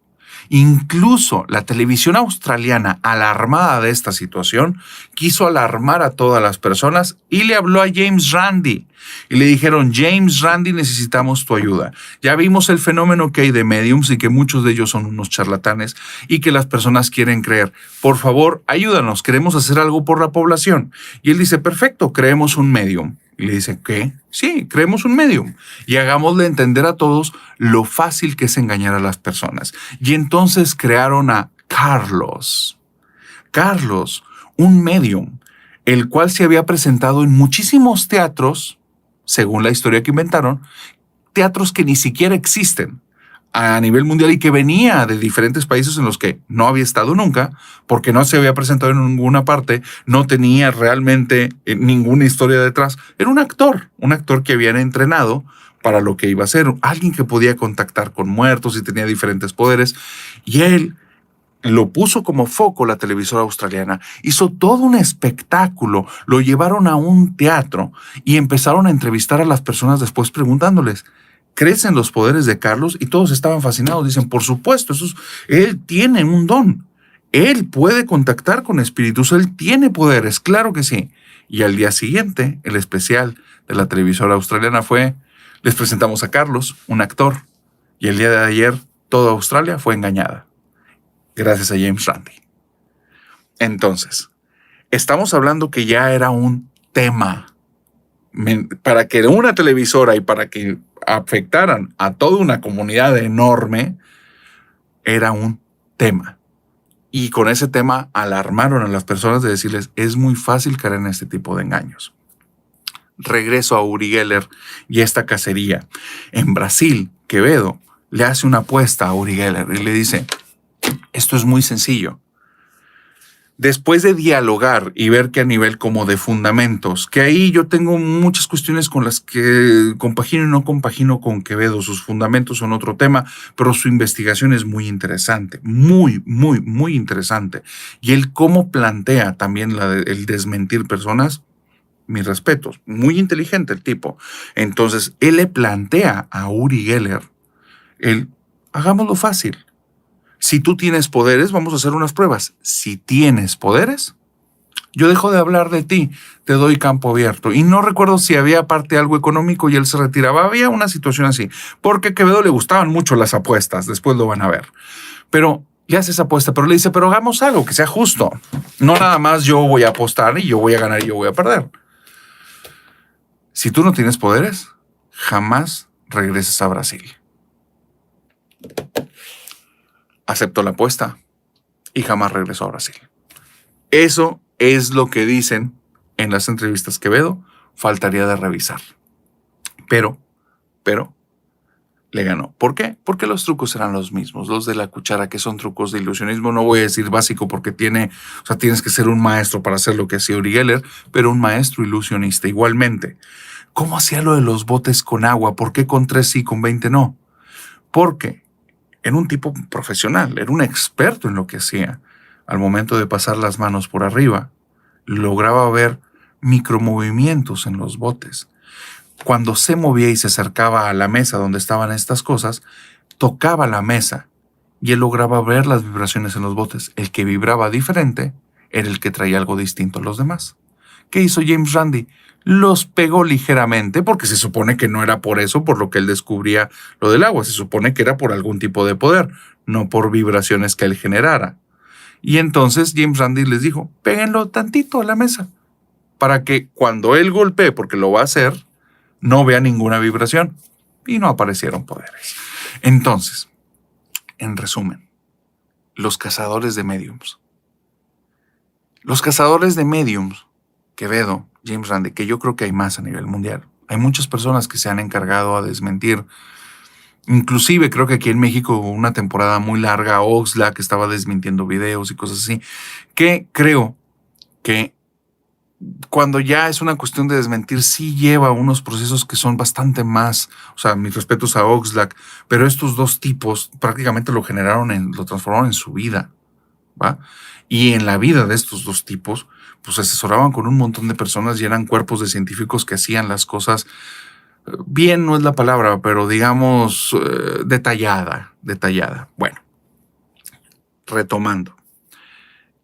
S1: Incluso la televisión australiana, alarmada de esta situación, quiso alarmar a todas las personas y le habló a James Randi. Y le dijeron, James Randi, necesitamos tu ayuda. Ya vimos el fenómeno que hay de mediums y que muchos de ellos son unos charlatanes y que las personas quieren creer. Por favor, ayúdanos, queremos hacer algo por la población. Y él dice, perfecto, creemos un medium. Y le dice, ¿qué? Sí, creemos un medium y hagámosle entender a todos lo fácil que es engañar a las personas. Y entonces crearon a Carlos. Carlos, un medium, el cual se había presentado en muchísimos teatros, según la historia que inventaron, teatros que ni siquiera existen a nivel mundial y que venía de diferentes países en los que no había estado nunca, porque no se había presentado en ninguna parte, no tenía realmente ninguna historia detrás. Era un actor que habían entrenado para lo que iba a ser, alguien que podía contactar con muertos y tenía diferentes poderes, y él lo puso como foco la televisora australiana, hizo todo un espectáculo, lo llevaron a un teatro y empezaron a entrevistar a las personas después preguntándoles, ¿crees en los poderes de Carlos? Y todos estaban fascinados. Dicen, por supuesto, él tiene un don. Él puede contactar con espíritus, él tiene poderes, claro que sí. Y al día siguiente, el especial de la televisora australiana fue, les presentamos a Carlos, un actor. Y el día de ayer, toda Australia fue engañada. Gracias a James Randi. Entonces, estamos hablando que ya era un tema. Para que una televisora y para que afectaran a toda una comunidad enorme, era un tema. Y con ese tema alarmaron a las personas de decirles, es muy fácil caer en este tipo de engaños. regreso a Uri Geller y esta cacería. En Brasil, Quevedo le hace una apuesta a Uri Geller y le dice, esto es muy sencillo. Después de dialogar y ver que a nivel como de fundamentos, que ahí yo tengo muchas cuestiones con las que compagino y no compagino con Quevedo, sus fundamentos son otro tema, pero su investigación es muy interesante, muy, muy, muy interesante. Y él cómo plantea también el desmentir personas, mis respetos, muy inteligente el tipo. Entonces, él le plantea a Uri Geller, hagámoslo fácil. Si tú tienes poderes, vamos a hacer unas pruebas. Si tienes poderes, yo dejo de hablar de ti, te doy campo abierto. Y no recuerdo si había aparte algo económico y él se retiraba. Había una situación así, porque a Quevedo le gustaban mucho las apuestas, después lo van a ver. Pero le hace esa apuesta, pero le dice, pero hagamos algo que sea justo. No nada más yo voy a apostar y yo voy a ganar y yo voy a perder. Si tú no tienes poderes, jamás regreses a Brasil. Aceptó la apuesta y jamás regresó a Brasil. Eso es lo que dicen en las entrevistas Quevedo. Faltaría de revisar. Pero, le ganó. ¿Por qué? Porque los trucos eran los mismos. Los de la cuchara, que son trucos de ilusionismo. No voy a decir básico porque tienes que ser un maestro para hacer lo que hacía Uri Geller, pero un maestro ilusionista igualmente. ¿Cómo hacía lo de los botes con agua? ¿Por qué con 3 sí, con 20 no? Porque era un tipo profesional, era un experto en lo que hacía. Al momento de pasar las manos por arriba, lograba ver micromovimientos en los botes. Cuando se movía y se acercaba a la mesa donde estaban estas cosas, tocaba la mesa y él lograba ver las vibraciones en los botes. El que vibraba diferente era el que traía algo distinto a los demás. ¿Qué hizo James Randi? Los pegó ligeramente, porque se supone que no era por eso por lo que él descubría lo del agua. Se supone que era por algún tipo de poder, no por vibraciones que él generara. Y entonces James Randi les dijo, péguenlo tantito a la mesa, para que cuando él golpee, porque lo va a hacer, no vea ninguna vibración. Y no aparecieron poderes. Entonces, en resumen, los cazadores de mediums. Los cazadores de mediums, Quevedo, James Randi, que yo creo que hay más a nivel mundial. Hay muchas personas que se han encargado a desmentir. Inclusive creo que aquí en México hubo una temporada muy larga, Oxlack, que estaba desmintiendo videos y cosas así, que creo que cuando ya es una cuestión de desmentir, sí lleva unos procesos que son bastante más, mis respetos a Oxlack, pero estos dos tipos prácticamente lo transformaron en su vida, ¿va? Y en la vida de estos dos tipos, pues asesoraban con un montón de personas y eran cuerpos de científicos que hacían las cosas bien, no es la palabra, pero digamos detallada. Bueno, retomando.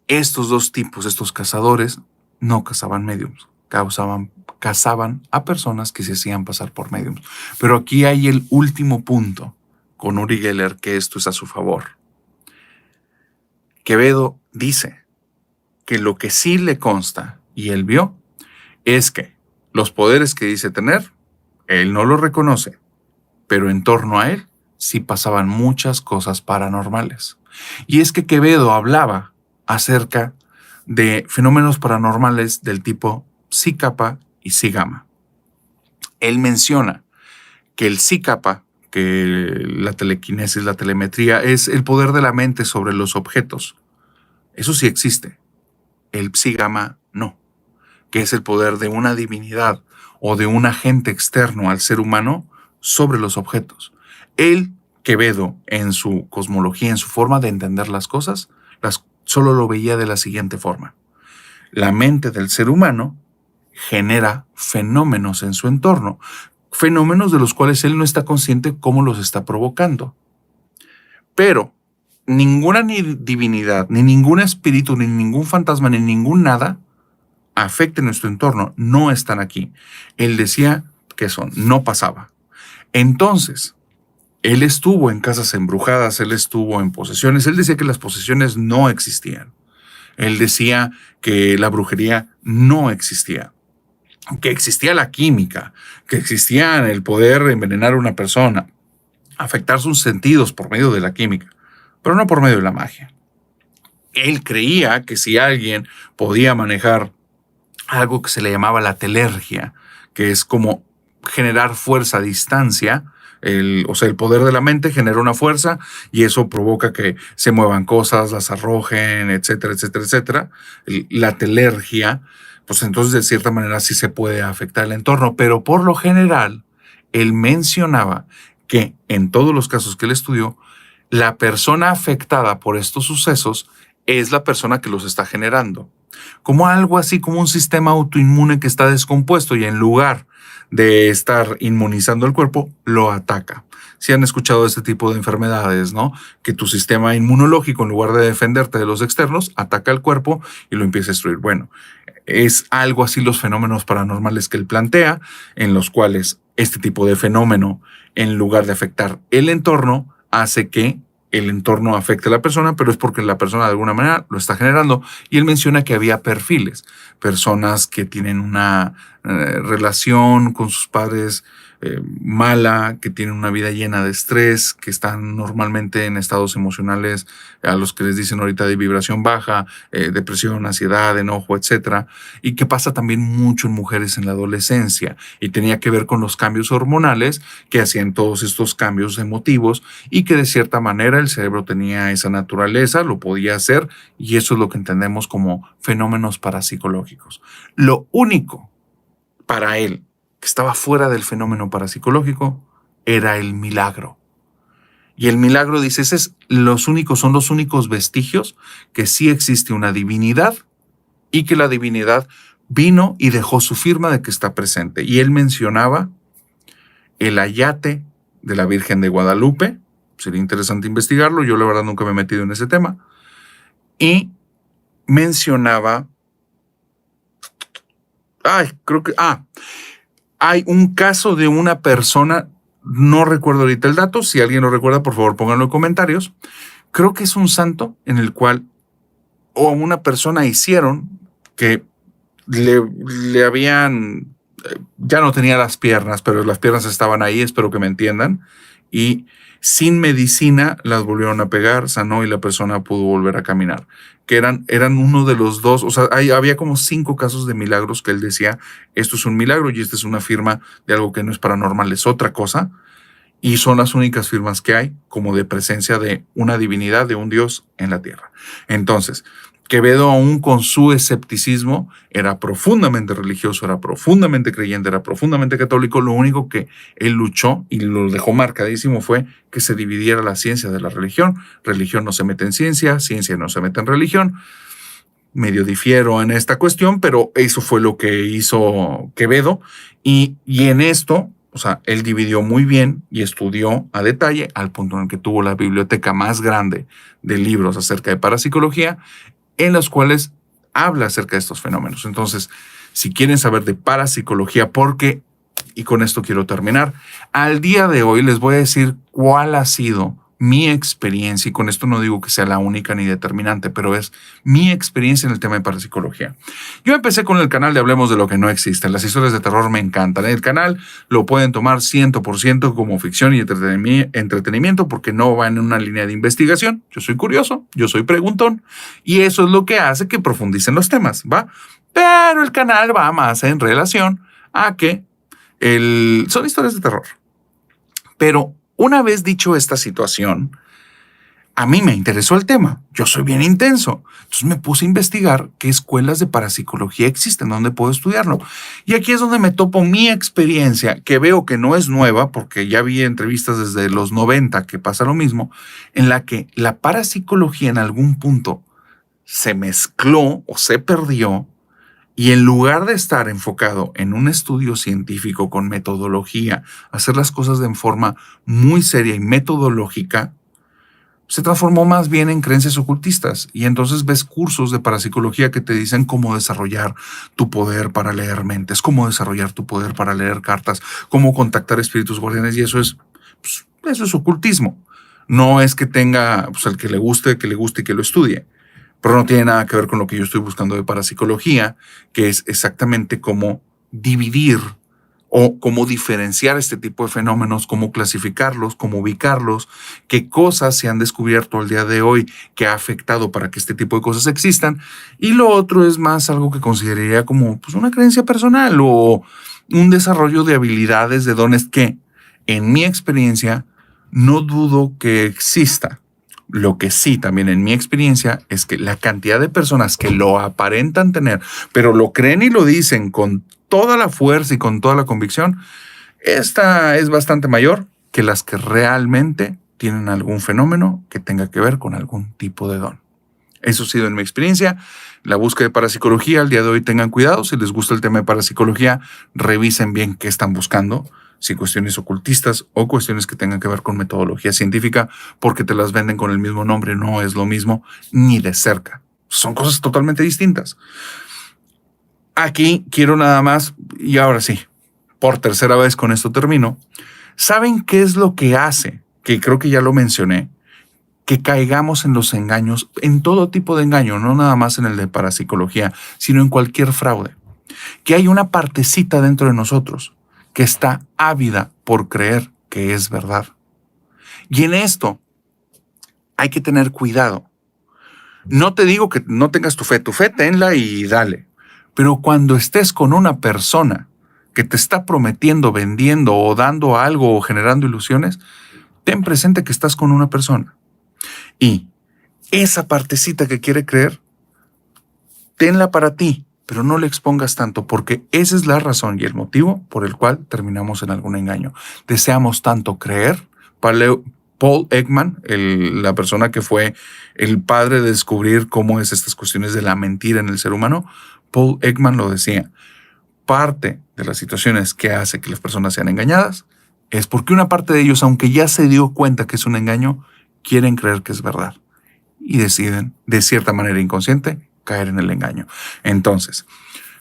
S1: Estos dos tipos, estos cazadores, no cazaban mediums, cazaban a personas que se hacían pasar por mediums. Pero aquí hay el último punto con Uri Geller, que esto es a su favor. Quevedo dice que lo que sí le consta, y él vio, es que los poderes que dice tener, él no los reconoce, pero en torno a él sí pasaban muchas cosas paranormales. Y es que Quevedo hablaba acerca de fenómenos paranormales del tipo Psi Kappa y Psi Gamma. Él menciona que el Psi Kappa, que la telequinesis, la telemetría, es el poder de la mente sobre los objetos. Eso sí existe. El Psi Gamma no, que es el poder de una divinidad o de un agente externo al ser humano sobre los objetos. Él, Quevedo, en su cosmología, en su forma de entender las cosas, solo lo veía de la siguiente forma. La mente del ser humano genera fenómenos en su entorno, fenómenos de los cuales él no está consciente cómo los está provocando. Pero ninguna ni divinidad, ni ningún espíritu, ni ningún fantasma, ni ningún nada afecte nuestro entorno. No están aquí. Él decía que eso no pasaba. Entonces, él estuvo en casas embrujadas, él estuvo en posesiones. Él decía que las posesiones no existían. Él decía que la brujería no existía, que existía la química, que existía el poder envenenar a una persona, afectar sus sentidos por medio de la química, pero no por medio de la magia. Él creía que si alguien podía manejar algo que se le llamaba la telergia, que es como generar fuerza a distancia. El poder de la mente genera una fuerza y eso provoca que se muevan cosas, las arrojen, etcétera, etcétera, etcétera. La telergia, pues entonces de cierta manera sí se puede afectar el entorno, pero por lo general él mencionaba que en todos los casos que él estudió, la persona afectada por estos sucesos es la persona que los está generando. Como algo así como un sistema autoinmune que está descompuesto y en lugar de estar inmunizando el cuerpo, lo ataca. Si han escuchado este tipo de enfermedades, ¿no? Que tu sistema inmunológico, en lugar de defenderte de los externos, ataca el cuerpo y lo empieza a destruir. Bueno, es algo así los fenómenos paranormales que él plantea, en los cuales este tipo de fenómeno, en lugar de afectar el entorno, hace que el entorno afecte a la persona, pero es porque la persona de alguna manera lo está generando. Y él menciona que había perfiles, personas que tienen una relación con sus padres mala, que tienen una vida llena de estrés, que están normalmente en estados emocionales a los que les dicen ahorita de vibración baja, depresión, ansiedad, enojo, etcétera, y que pasa también mucho en mujeres en la adolescencia y tenía que ver con los cambios hormonales que hacían todos estos cambios emotivos y que de cierta manera el cerebro tenía esa naturaleza, lo podía hacer y eso es lo que entendemos como fenómenos parapsicológicos. Lo único para él que estaba fuera del fenómeno parapsicológico era el milagro. Y el milagro, dice, son los únicos vestigios que sí existe una divinidad y que la divinidad vino y dejó su firma de que está presente. Y él mencionaba el ayate de la Virgen de Guadalupe. Sería interesante investigarlo. Yo la verdad nunca me he metido en ese tema. Y mencionaba... hay un caso de una persona, no recuerdo ahorita el dato, si alguien lo recuerda, por favor pónganlo en comentarios. Creo que es un santo en el cual o una persona hicieron que le habían, ya no tenía las piernas, pero las piernas estaban ahí, espero que me entiendan, y sin medicina las volvieron a pegar, sanó y la persona pudo volver a caminar. Que eran uno de los dos, había como 5 casos de milagros que él decía, esto es un milagro y esta es una firma de algo que no es paranormal, es otra cosa. Y son las únicas firmas que hay como de presencia de una divinidad, de un Dios en la tierra. Entonces, Quevedo, aún con su escepticismo, era profundamente religioso, era profundamente creyente, era profundamente católico. Lo único que él luchó y lo dejó marcadísimo fue que se dividiera la ciencia de la religión. Religión no se mete en ciencia, ciencia no se mete en religión. Medio difiero en esta cuestión, pero eso fue lo que hizo Quevedo. Y en esto... él dividió muy bien y estudió a detalle al punto en el que tuvo la biblioteca más grande de libros acerca de parapsicología, en los cuales habla acerca de estos fenómenos. Entonces, si quieren saber de parapsicología, y con esto quiero terminar, al día de hoy les voy a decir cuál ha sido mi experiencia, y con esto no digo que sea la única ni determinante, pero es mi experiencia en el tema de parapsicología. Yo empecé con el canal de Hablemos de lo que no existe. Las historias de terror me encantan. El canal lo pueden tomar 100% como ficción y entretenimiento porque no va en una línea de investigación. Yo soy curioso, yo soy preguntón, y eso es lo que hace que profundicen los temas, ¿va? Pero el canal va más en relación a que son historias de terror. Pero una vez dicho esta situación, a mí me interesó el tema. Yo soy bien intenso. Entonces me puse a investigar qué escuelas de parapsicología existen, dónde puedo estudiarlo. Y aquí es donde me topo mi experiencia, que veo que no es nueva, porque ya vi entrevistas desde los 90 que pasa lo mismo, en la que la parapsicología en algún punto se mezcló o se perdió. Y en lugar de estar enfocado en un estudio científico con metodología, hacer las cosas de forma muy seria y metodológica, se transformó más bien en creencias ocultistas. Y entonces ves cursos de parapsicología que te dicen cómo desarrollar tu poder para leer mentes, cómo desarrollar tu poder para leer cartas, cómo contactar espíritus guardianes. Y eso es ocultismo. No es que tenga el que le guste y que lo estudie. Pero no tiene nada que ver con lo que yo estoy buscando de parapsicología, que es exactamente cómo dividir o cómo diferenciar este tipo de fenómenos, cómo clasificarlos, cómo ubicarlos, qué cosas se han descubierto al día de hoy que ha afectado para que este tipo de cosas existan. Y lo otro es más algo que consideraría como pues, una creencia personal o un desarrollo de habilidades, de dones que, en mi experiencia, no dudo que exista. Lo que sí, también en mi experiencia, es que la cantidad de personas que lo aparentan tener, pero lo creen y lo dicen con toda la fuerza y con toda la convicción, esta es bastante mayor que las que realmente tienen algún fenómeno que tenga que ver con algún tipo de don. Eso ha sido en mi experiencia. La búsqueda de parapsicología, al día de hoy tengan cuidado. Si les gusta el tema de parapsicología, revisen bien qué están buscando. Si cuestiones ocultistas o cuestiones que tengan que ver con metodología científica, porque te las venden con el mismo nombre, no es lo mismo ni de cerca. Son cosas totalmente distintas. Aquí quiero nada más, y ahora sí, por tercera vez con esto termino. ¿Saben qué es lo que hace? Que creo que ya lo mencioné, que caigamos en los engaños, en todo tipo de engaño, no nada más en el de parapsicología, sino en cualquier fraude. Que hay una partecita dentro de nosotros que está ávida por creer que es verdad. Y en esto hay que tener cuidado. No te digo que no tengas tu fe tenla y dale. Pero cuando estés con una persona que te está prometiendo, vendiendo o dando algo o generando ilusiones, ten presente que estás con una persona. Y esa partecita que quiere creer, tenla para ti, pero no le expongas tanto, porque esa es la razón y el motivo por el cual terminamos en algún engaño. Deseamos tanto creer. Paul Ekman, la persona que fue el padre de descubrir cómo es estas cuestiones de la mentira en el ser humano, Paul Ekman lo decía. Parte de las situaciones que hace que las personas sean engañadas es porque una parte de ellos, aunque ya se dio cuenta que es un engaño, quieren creer que es verdad y deciden, de cierta manera inconsciente, caer en el engaño. Entonces,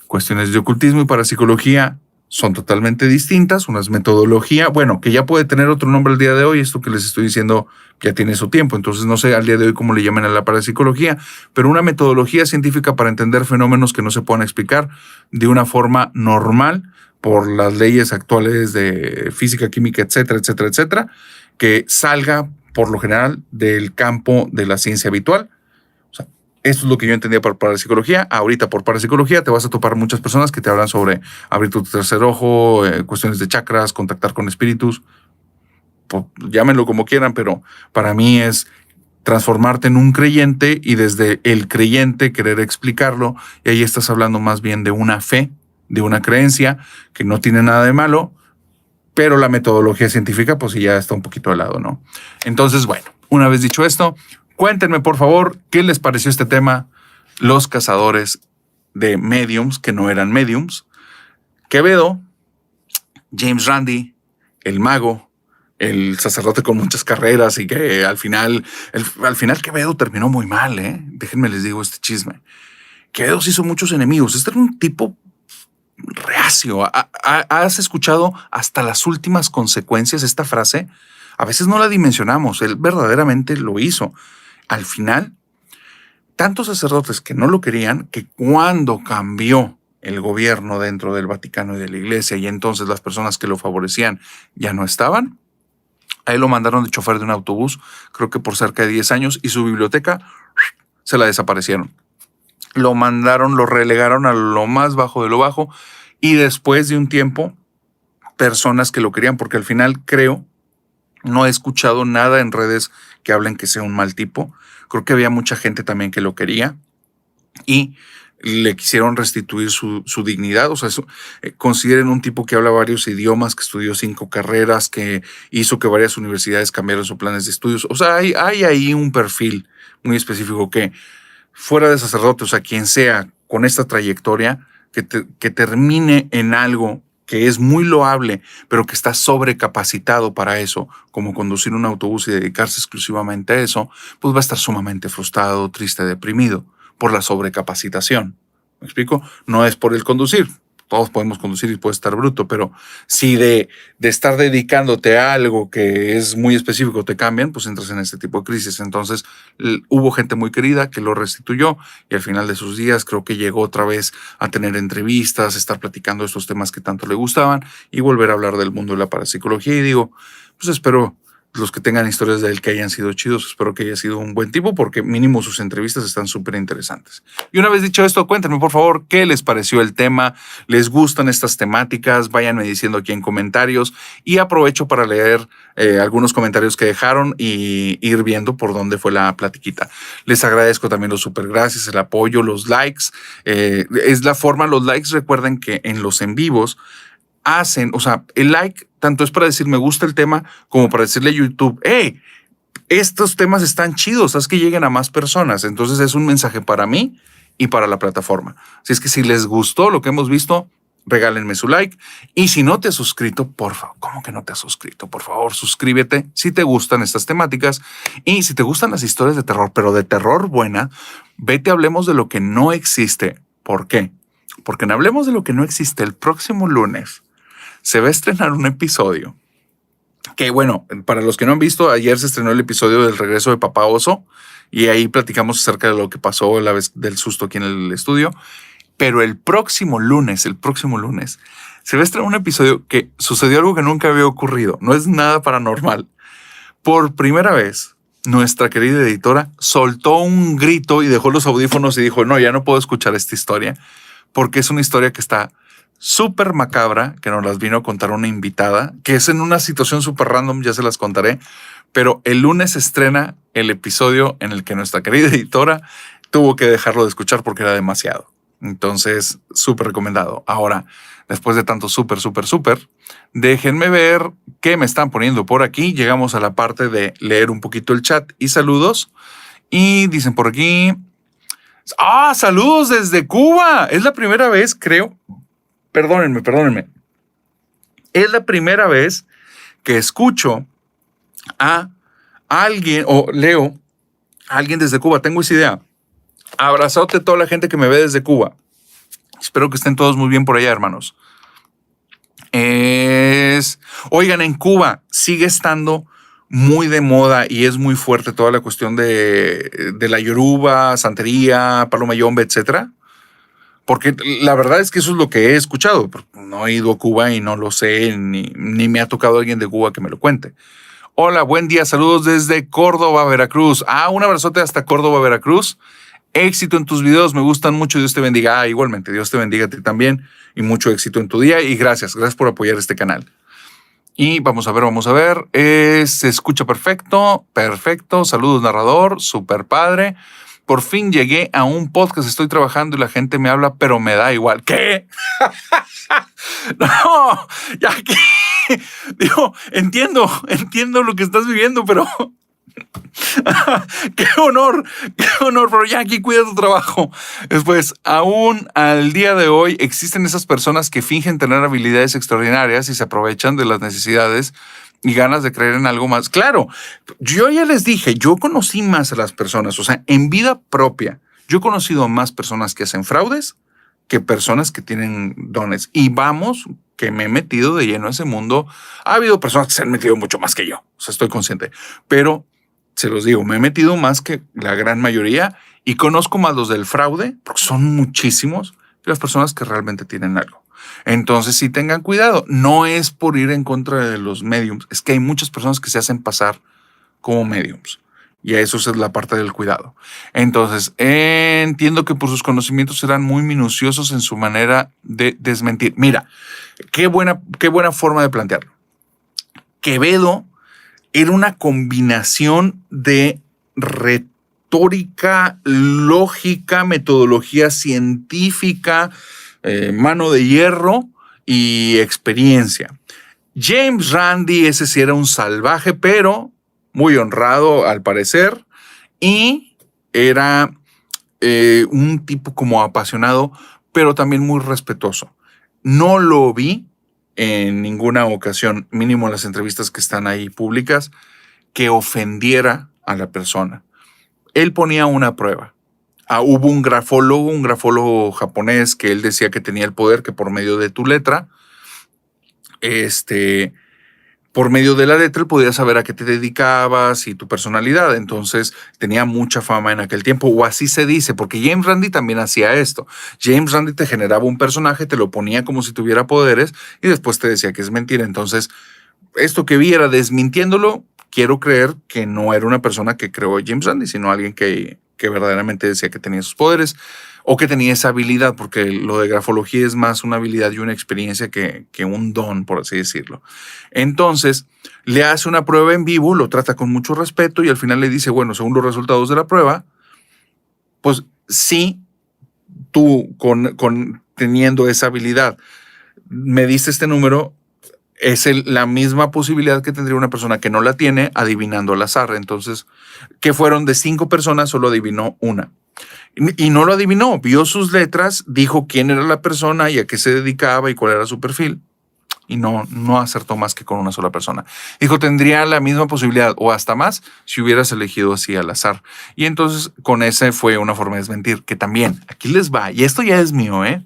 S1: cuestiones de ocultismo y parapsicología son totalmente distintas. Una es metodología, bueno, que ya puede tener otro nombre al día de hoy. Esto que les estoy diciendo ya tiene su tiempo, entonces no sé al día de hoy cómo le llaman a la parapsicología, pero una metodología científica para entender fenómenos que no se puedan explicar de una forma normal por las leyes actuales de física, química, etcétera, etcétera, etcétera, que salga por lo general del campo de la ciencia habitual. Esto es lo que yo entendía por parapsicología. Ahorita por parapsicología te vas a topar muchas personas que te hablan sobre abrir tu tercer ojo, cuestiones de chakras, contactar con espíritus. Pues, llámenlo como quieran, pero para mí es transformarte en un creyente y desde el creyente querer explicarlo. Y ahí estás hablando más bien de una fe, de una creencia que no tiene nada de malo, pero la metodología científica pues ya está un poquito de lado, ¿no? Entonces, bueno, una vez dicho esto, cuéntenme, por favor, ¿qué les pareció este tema? Los cazadores de mediums que no eran mediums. Quevedo, James Randi, el mago, el sacerdote con muchas carreras y que al final Quevedo terminó muy mal, ¿eh? Déjenme les digo este chisme. Quevedo se hizo muchos enemigos. Este era un tipo reacio. ¿Has escuchado hasta las últimas consecuencias esta frase? A veces no la dimensionamos. Él verdaderamente lo hizo. Al final, tantos sacerdotes que no lo querían, que cuando cambió el gobierno dentro del Vaticano y de la Iglesia y entonces las personas que lo favorecían ya no estaban, a él lo mandaron de chofer de un autobús, creo que por cerca de 10 años, y su biblioteca se la desaparecieron. Lo mandaron, lo relegaron a lo más bajo de lo bajo y después de un tiempo, personas que lo querían, porque al final creo, no he escuchado nada en redes que hablen que sea un mal tipo. Creo que había mucha gente también que lo quería y le quisieron restituir su dignidad. O sea, consideren un tipo que habla varios idiomas, que estudió 5 carreras, que hizo que varias universidades cambiaran sus planes de estudios. O sea, hay ahí un perfil muy específico que fuera de sacerdote, o sea, quien sea con esta trayectoria, que termine en algo que es muy loable, pero que está sobrecapacitado para eso, como conducir un autobús y dedicarse exclusivamente a eso, pues va a estar sumamente frustrado, triste, deprimido por la sobrecapacitación. ¿Me explico? No es por el conducir. todos podemos conducir y puede estar bruto, pero si de estar dedicándote a algo que es muy específico te cambian, pues entras en este tipo de crisis. Entonces hubo gente muy querida que lo restituyó y al final de sus días creo que llegó otra vez a tener entrevistas, estar platicando de estos temas que tanto le gustaban y volver a hablar del mundo de la parapsicología. Y digo, pues espero los que tengan historias de él que hayan sido chidos, espero que haya sido un buen tipo, porque mínimo sus entrevistas están súper interesantes. Y una vez dicho esto, cuéntenme por favor qué les pareció el tema, les gustan estas temáticas, váyanme diciendo aquí en comentarios y aprovecho para leer algunos comentarios que dejaron y ir viendo por dónde fue la platiquita. Les agradezco también los super gracias, el apoyo, los likes. Es la forma, los likes, recuerden que en los en vivos hacen, o sea, el like tanto es para decir me gusta el tema como para decirle a YouTube, hey, estos temas están chidos, haz que lleguen a más personas. Entonces es un mensaje para mí y para la plataforma. Así es que si les gustó lo que hemos visto, regálenme su like. Y si no te has suscrito, por favor, ¿cómo que no te has suscrito? Por favor, suscríbete si te gustan estas temáticas y si te gustan las historias de terror, pero de terror buena, vete, hablemos de lo que no existe. ¿Por qué? Porque en Hablemos de lo que no existe, el próximo lunes se va a estrenar un episodio que, bueno, para los que no han visto, ayer se estrenó el episodio del regreso de Papá Oso y ahí platicamos acerca de lo que pasó la vez del susto aquí en el estudio. Pero el próximo lunes, se va a estrenar un episodio que sucedió algo que nunca había ocurrido. No es nada paranormal. Por primera vez, nuestra querida editora soltó un grito y dejó los audífonos y dijo, no, ya no puedo escuchar esta historia porque es una historia que está súper macabra, que nos las vino a contar una invitada, que es en una situación súper random, ya se las contaré, pero el lunes se estrena el episodio en el que nuestra querida editora tuvo que dejarlo de escuchar porque era demasiado. Entonces, súper recomendado. Ahora, después de tanto súper, déjenme ver qué me están poniendo por aquí. Llegamos a la parte de leer un poquito el chat y saludos. Y dicen por aquí, saludos desde Cuba. Es la primera vez, creo. Perdónenme. Es la primera vez que escucho a alguien, o leo a alguien desde Cuba. Tengo esa idea. Abrazote a toda la gente que me ve desde Cuba. Espero que estén todos muy bien por allá, hermanos. Oigan, en Cuba sigue estando muy de moda y es muy fuerte toda la cuestión de la yoruba, santería, paloma yombe, etcétera. Porque la verdad es que eso es lo que he escuchado. No he ido a Cuba y no lo sé, ni me ha tocado alguien de Cuba que me lo cuente. Hola, buen día, saludos desde Córdoba, Veracruz. Un abrazote hasta Córdoba, Veracruz. Éxito en tus videos, me gustan mucho, Dios te bendiga. Igualmente, Dios te bendiga a ti también y mucho éxito en tu día y gracias por apoyar este canal. Y vamos a ver, se escucha perfecto, saludos narrador, súper padre. Por fin llegué a un podcast, estoy trabajando y la gente me habla, pero me da igual. ¿Qué? No, ya que digo, entiendo lo que estás viviendo, pero qué honor, pero ya aquí cuida tu trabajo. Después, aún al día de hoy existen esas personas que fingen tener habilidades extraordinarias y se aprovechan de las necesidades y ganas de creer en algo más. Claro, yo ya les dije, yo conocí más a las personas, o sea, en vida propia, yo he conocido más personas que hacen fraudes que personas que tienen dones. Y vamos, que me he metido de lleno a ese mundo. Ha habido personas que se han metido mucho más que yo, o sea, estoy consciente, pero se los digo, me he metido más que la gran mayoría y conozco más los del fraude, porque son muchísimos, que las personas que realmente tienen algo. Entonces sí tengan cuidado, no es por ir en contra de los mediums, es que hay muchas personas que se hacen pasar como mediums y a eso es la parte del cuidado. Entonces entiendo que por sus conocimientos serán muy minuciosos en su manera de desmentir. Mira, qué buena forma de plantearlo. Quevedo era una combinación de retórica, lógica, metodología científica, mano de hierro y experiencia. James Randi, ese sí era un salvaje, pero muy honrado al parecer, y era un tipo como apasionado, pero también muy respetuoso. No lo vi en ninguna ocasión, mínimo en las entrevistas que están ahí públicas, que ofendiera a la persona. Él ponía una prueba. Hubo un grafólogo japonés que él decía que tenía el poder que por medio de tu letra, por medio de la letra, él podía saber a qué te dedicabas y tu personalidad. Entonces tenía mucha fama en aquel tiempo, o así se dice, porque James Randi también hacía esto. James Randi te generaba un personaje, te lo ponía como si tuviera poderes y después te decía que es mentira. Entonces, esto que vi era desmintiéndolo. Quiero creer que no era una persona que creó a James Randi, sino alguien que verdaderamente decía que tenía sus poderes o que tenía esa habilidad, porque lo de grafología es más una habilidad y una experiencia que un don, por así decirlo. Entonces, le hace una prueba en vivo, lo trata con mucho respeto y al final le dice, bueno, según los resultados de la prueba, pues sí, tú teniendo esa habilidad, me diste este número, es la misma posibilidad que tendría una persona que no la tiene adivinando al azar. Entonces, que fueron de 5 personas, solo adivinó una. Y no lo adivinó, vio sus letras, dijo quién era la persona y a qué se dedicaba y cuál era su perfil. Y no acertó más que con una sola persona. Dijo, tendría la misma posibilidad o hasta más si hubieras elegido así al azar. Y entonces con ese fue una forma de desmentir, que también, aquí les va, y esto ya es mío, ¿eh?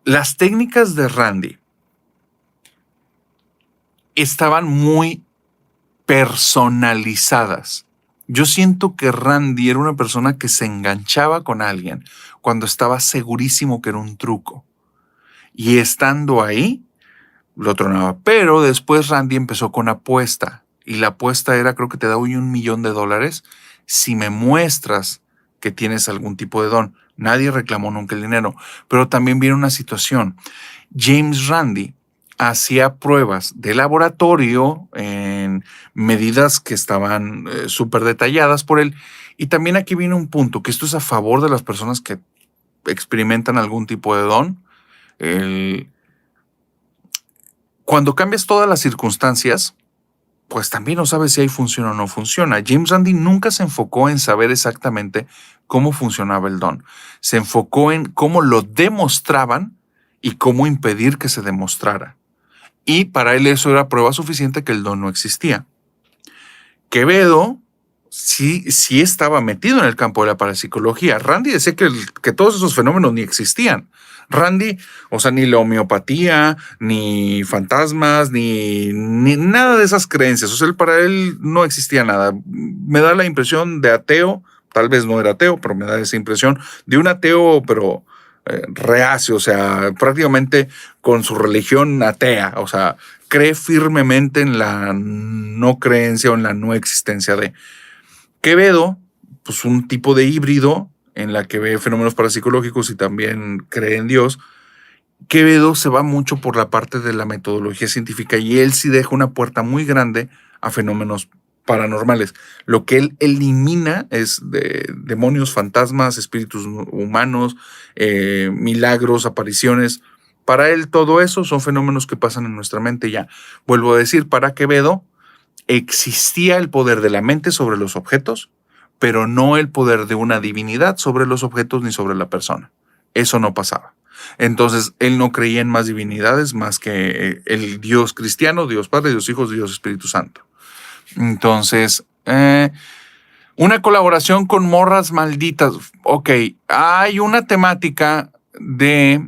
S1: Las técnicas de Randi estaban muy personalizadas. Yo siento que Randi era una persona que se enganchaba con alguien cuando estaba segurísimo que era un truco. Y estando ahí, lo tronaba. Pero después Randi empezó con apuesta. Y la apuesta era, creo que te doy $1,000,000 si me muestras que tienes algún tipo de don. Nadie reclamó nunca el dinero. Pero también viene una situación. James Randi hacía pruebas de laboratorio en medidas que estaban súper detalladas por él. Y también aquí viene un punto, que esto es a favor de las personas que experimentan algún tipo de don. Cuando cambias todas las circunstancias, pues también no sabes si ahí funciona o no funciona. James Randi nunca se enfocó en saber exactamente cómo funcionaba el don. Se enfocó en cómo lo demostraban y cómo impedir que se demostrara. Y para él eso era prueba suficiente que el don no existía. Quevedo sí estaba metido en el campo de la parapsicología. Randi decía que todos esos fenómenos ni existían. Randi, o sea, ni la homeopatía, ni fantasmas, ni nada de esas creencias. O sea, para él no existía nada. Me da la impresión de ateo, tal vez no era ateo, pero me da esa impresión de un ateo, pero reacio, o sea, prácticamente con su religión atea, o sea, cree firmemente en la no creencia o en la no existencia de. Quevedo, pues un tipo de híbrido en la que ve fenómenos parapsicológicos y también cree en Dios. Quevedo se va mucho por la parte de la metodología científica y él sí deja una puerta muy grande a fenómenos paranormales. Lo que él elimina es de demonios, fantasmas, espíritus humanos, milagros, apariciones. Para él todo eso son fenómenos que pasan en nuestra mente. Ya vuelvo a decir, para Quevedo existía el poder de la mente sobre los objetos, pero no el poder de una divinidad sobre los objetos ni sobre la persona. Eso no pasaba. Entonces, él no creía en más divinidades más que el Dios cristiano, Dios Padre, Dios Hijo, Dios Espíritu Santo. Entonces, una colaboración con Morras Malditas. Ok, hay una temática de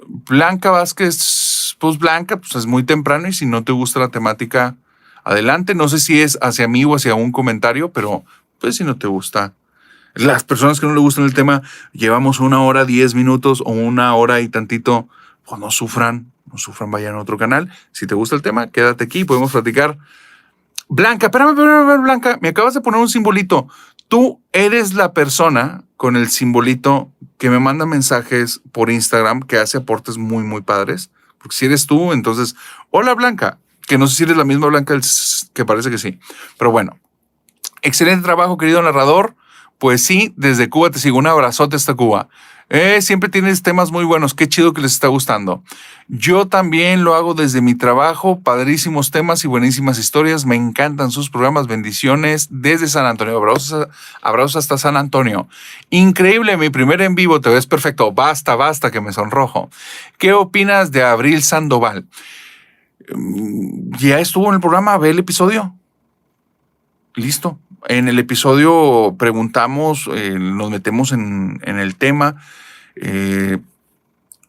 S1: Blanca Vázquez. Pues Blanca, pues es muy temprano y si no te gusta la temática, adelante. No sé si es hacia mí o hacia un comentario, pero pues si no te gusta. Las personas que no le gustan el tema, llevamos 1 hora, 10 minutos o 1 hora y tantito, pues no sufran, vayan a otro canal. Si te gusta el tema, quédate aquí, podemos platicar. Blanca, espérame, Blanca, me acabas de poner un simbolito. Tú eres la persona con el simbolito que me manda mensajes por Instagram, que hace aportes muy, muy padres. Porque si eres tú, entonces, hola Blanca, que no sé si eres la misma Blanca, que parece que sí. Pero bueno, excelente trabajo, querido narrador. Pues sí, desde Cuba te sigo. Un abrazote hasta Cuba. Siempre tienes temas muy buenos. Qué chido que les está gustando. Yo también lo hago desde mi trabajo. Padrísimos temas y buenísimas historias. Me encantan sus programas. Bendiciones desde San Antonio. Abrazos hasta San Antonio. Increíble, mi primer en vivo. Te ves perfecto. Basta, que me sonrojo. ¿Qué opinas de Abril Sandoval? Ya estuvo en el programa. Ve el episodio. listo. En el episodio preguntamos, nos metemos en el tema.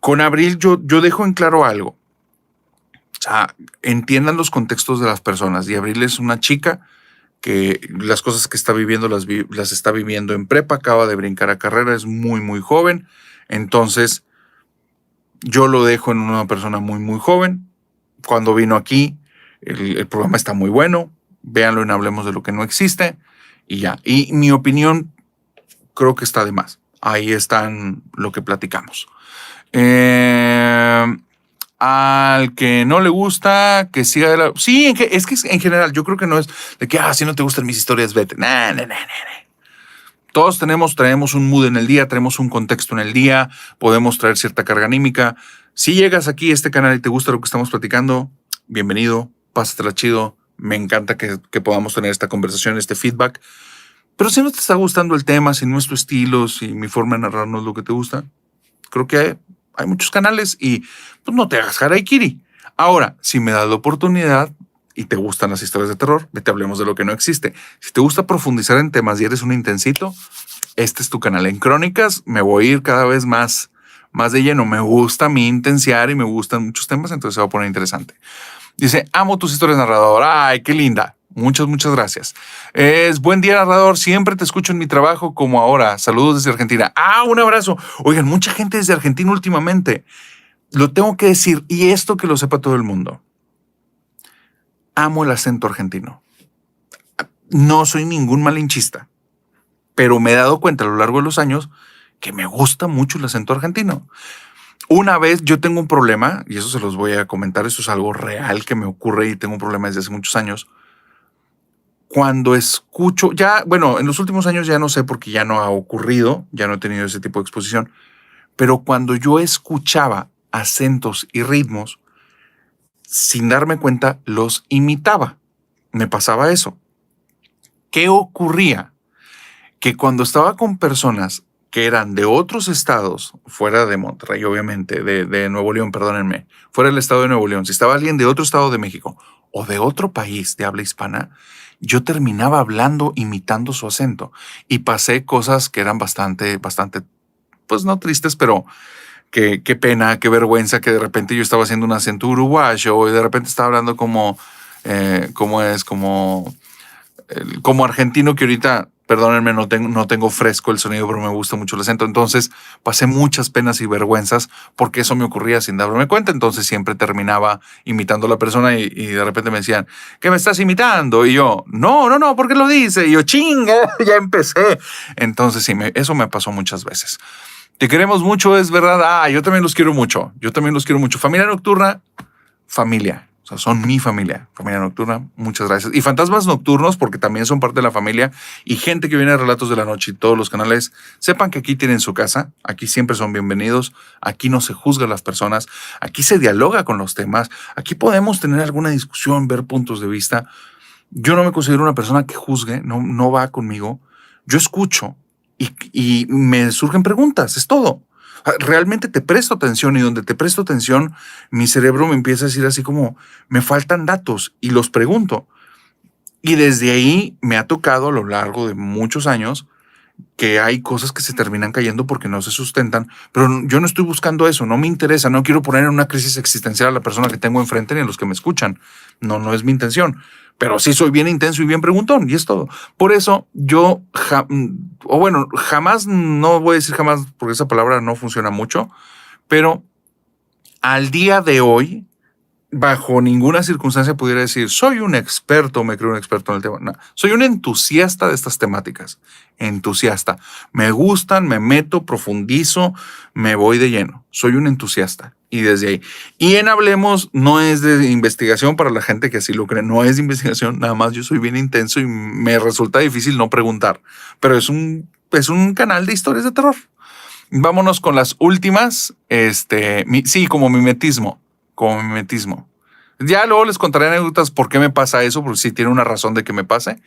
S1: Con Abril yo dejo en claro algo. O sea, entiendan los contextos de las personas. Y Abril es una chica que las cosas que está viviendo las está viviendo en prepa, acaba de brincar a carrera, es muy, muy joven. Entonces, yo lo dejo en una persona muy, muy joven. Cuando vino aquí, el programa está muy bueno. Véanlo en Hablemos de lo que no existe. Y ya. Y mi opinión creo que está de más. Ahí están lo que platicamos. Al que no le gusta, que siga de la... Sí, es que en general yo creo que no es de que, si no te gustan mis historias, vete. Nah. Todos traemos un mood en el día, traemos un contexto en el día, podemos traer cierta carga anímica. Si llegas aquí a este canal y te gusta lo que estamos platicando, bienvenido, pásatela chido. Me encanta que podamos tener esta conversación, este feedback. Pero si no te está gustando el tema, si no es tu estilo, si mi forma de narrar no es lo que te gusta, creo que hay muchos canales y pues no te hagas harakiri. Ahora, si me das la oportunidad y te gustan las historias de terror, vete, hablemos de lo que no existe. Si te gusta profundizar en temas y eres un intensito, este es tu canal. En Crónicas me voy a ir cada vez más de lleno. Me gusta a mí intensiar y me gustan muchos temas, entonces se va a poner interesante. Dice, amo tus historias, narrador. Ay, qué linda. Muchas gracias. Buen día, narrador. Siempre te escucho en mi trabajo como ahora. Saludos desde Argentina. Un abrazo. Oigan, mucha gente desde Argentina últimamente. Lo tengo que decir, y esto que lo sepa todo el mundo. Amo el acento argentino. No soy ningún malinchista, pero me he dado cuenta a lo largo de los años que me gusta mucho el acento argentino. Una vez yo tengo un problema, y eso se los voy a comentar, eso es algo real que me ocurre y tengo un problema desde hace muchos años. Cuando escucho, en los últimos años ya no sé porque ya no ha ocurrido, ya no he tenido ese tipo de exposición, pero cuando yo escuchaba acentos y ritmos, sin darme cuenta, los imitaba. Me pasaba eso. ¿Qué ocurría? Que cuando estaba con personas que eran de otros estados, fuera de Monterrey, obviamente, de Nuevo León, perdónenme, fuera del estado de Nuevo León, si estaba alguien de otro estado de México o de otro país de habla hispana, yo terminaba hablando, imitando su acento. Y pasé cosas que eran bastante, pues no tristes, pero qué pena, qué vergüenza que de repente yo estaba haciendo un acento uruguayo y de repente estaba hablando como argentino, que ahorita, perdónenme, no tengo fresco el sonido, pero me gusta mucho el acento. Entonces pasé muchas penas y vergüenzas porque eso me ocurría sin darme cuenta. Entonces siempre terminaba imitando a la persona y de repente me decían, ¿qué me estás imitando? Y yo, no, ¿por qué lo dice? Y yo, chinga, ya empecé. Entonces sí, eso me pasó muchas veces. Te queremos mucho, es verdad. Yo también los quiero mucho. Familia Nocturna, familia. O sea, son mi familia nocturna. Muchas gracias. Y fantasmas nocturnos, porque también son parte de la familia. Y gente que viene a Relatos de la Noche y todos los canales, sepan que aquí tienen su casa. Aquí siempre son bienvenidos. Aquí no se juzga a las personas. Aquí se dialoga con los temas. Aquí podemos tener alguna discusión, ver puntos de vista. Yo no me considero una persona que juzgue, no va conmigo. Yo escucho y me surgen preguntas, es todo. Realmente te presto atención y donde te presto atención, mi cerebro me empieza a decir así como, me faltan datos y los pregunto. Y desde ahí me ha tocado a lo largo de muchos años que hay cosas que se terminan cayendo porque no se sustentan, pero yo no estoy buscando eso, no me interesa, no quiero poner en una crisis existencial a la persona que tengo enfrente ni a los que me escuchan. No es mi intención. Pero sí soy bien intenso y bien preguntón, y es todo. Por eso yo, jamás, no voy a decir jamás porque esa palabra no funciona mucho, pero al día de hoy, bajo ninguna circunstancia pudiera decir, soy un experto, me creo un experto en el tema. No, soy un entusiasta de estas temáticas. Entusiasta. Me gustan, me meto, profundizo, me voy de lleno. Soy un entusiasta. Y desde ahí. Y en Hablemos no es de investigación para la gente que así lo cree. No es de investigación, nada más yo soy bien intenso y me resulta difícil no preguntar. Pero es un canal de historias de terror. Vámonos con las últimas. Como mimetismo. Ya luego les contaré anécdotas por qué me pasa eso, porque sí tiene una razón de que me pase.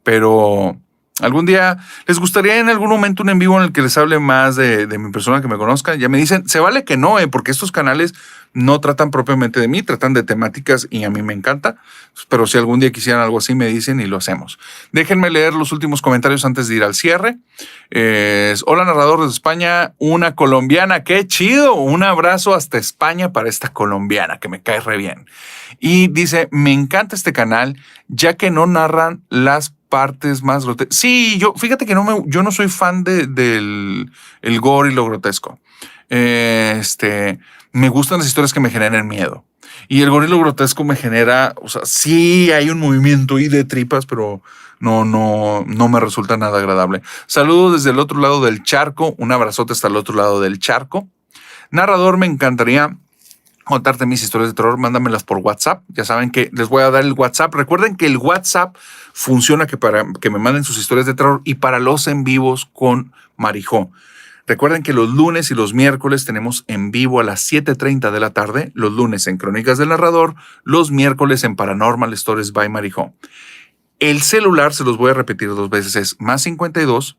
S1: Pero Algún día les gustaría en algún momento un en vivo en el que les hable más de mi persona, que me conozcan. Ya me dicen, se vale que no, porque estos canales no tratan propiamente de mí, tratan de temáticas y a mí me encanta. Pero si algún día quisieran algo así, me dicen y lo hacemos. Déjenme leer los últimos comentarios antes de ir al cierre. Hola, narrador desde España, una colombiana, qué chido. Un abrazo hasta España para esta colombiana que me cae re bien. Y dice, me encanta este canal ya que no narran las partes más grotescas. Sí, fíjate que yo no soy fan del el gore y lo grotesco. Me gustan las historias que me generen miedo. Y el gore y lo grotesco me genera, o sea, sí hay un movimiento ahí de tripas, pero no me resulta nada agradable. Saludos desde el otro lado del charco. Un abrazote hasta el otro lado del charco. Narrador, me encantaría contarte mis historias de terror, mándamelas por WhatsApp. Ya saben que les voy a dar el WhatsApp. Recuerden que el WhatsApp funciona para que me manden sus historias de terror y para los en vivos con Marijó. Recuerden que los lunes y los miércoles tenemos en vivo a las 7:30 de la tarde, los lunes en Crónicas del Narrador, los miércoles en Paranormal Stories by Marijó. El celular, se los voy a repetir 2 veces, es +52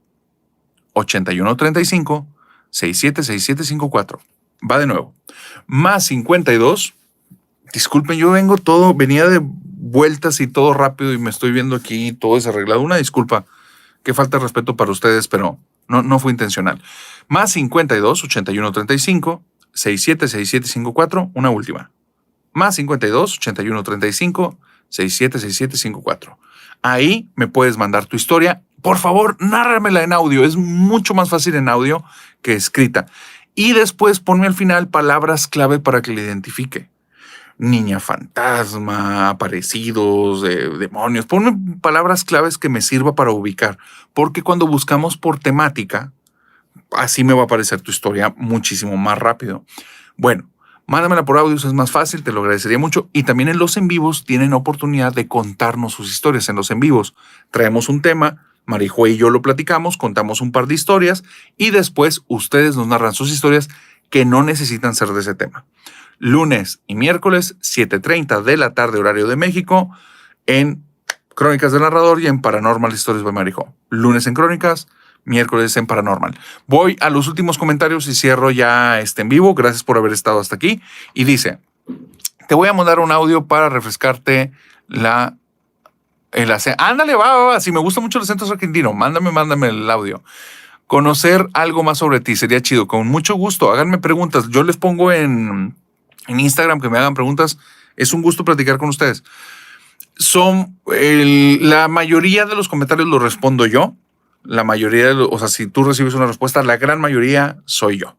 S1: 81 35 67 67 54. Va de nuevo. +52. Disculpen, venía de vueltas y todo rápido y me estoy viendo aquí todo desarreglado. Una disculpa, que falta de respeto para ustedes, pero no fue intencional. +52 81 35 67 67 54. Una última. +52 81 35 67 67 54. Ahí me puedes mandar tu historia. Por favor, nárramela en audio. Es mucho más fácil en audio que escrita. Y después ponme al final palabras clave para que le identifique. Niña fantasma, aparecidos, demonios. Ponme palabras claves que me sirva para ubicar. Porque cuando buscamos por temática, así me va a aparecer tu historia muchísimo más rápido. Bueno, mándamela por audios, es más fácil, te lo agradecería mucho. Y también en los en vivos tienen oportunidad de contarnos sus historias. En los en vivos traemos un tema, Marijó y yo lo platicamos, contamos un par de historias y después ustedes nos narran sus historias que no necesitan ser de ese tema. Lunes y miércoles, 7:30 de la tarde, horario de México, en Crónicas del Narrador y en Paranormal Stories by Marijó. Lunes en Crónicas, miércoles en Paranormal. Voy a los últimos comentarios y cierro ya en vivo. Gracias por haber estado hasta aquí. Y dice, te voy a mandar un audio para refrescarte ándale, va. Si me gusta mucho el acento argentino, mándame el audio. Conocer algo más sobre ti sería chido. Con mucho gusto, háganme preguntas. Yo les pongo en Instagram que me hagan preguntas. Es un gusto platicar con ustedes. La mayoría de los comentarios los respondo yo. La mayoría, o sea, si tú recibes una respuesta, la gran mayoría soy yo.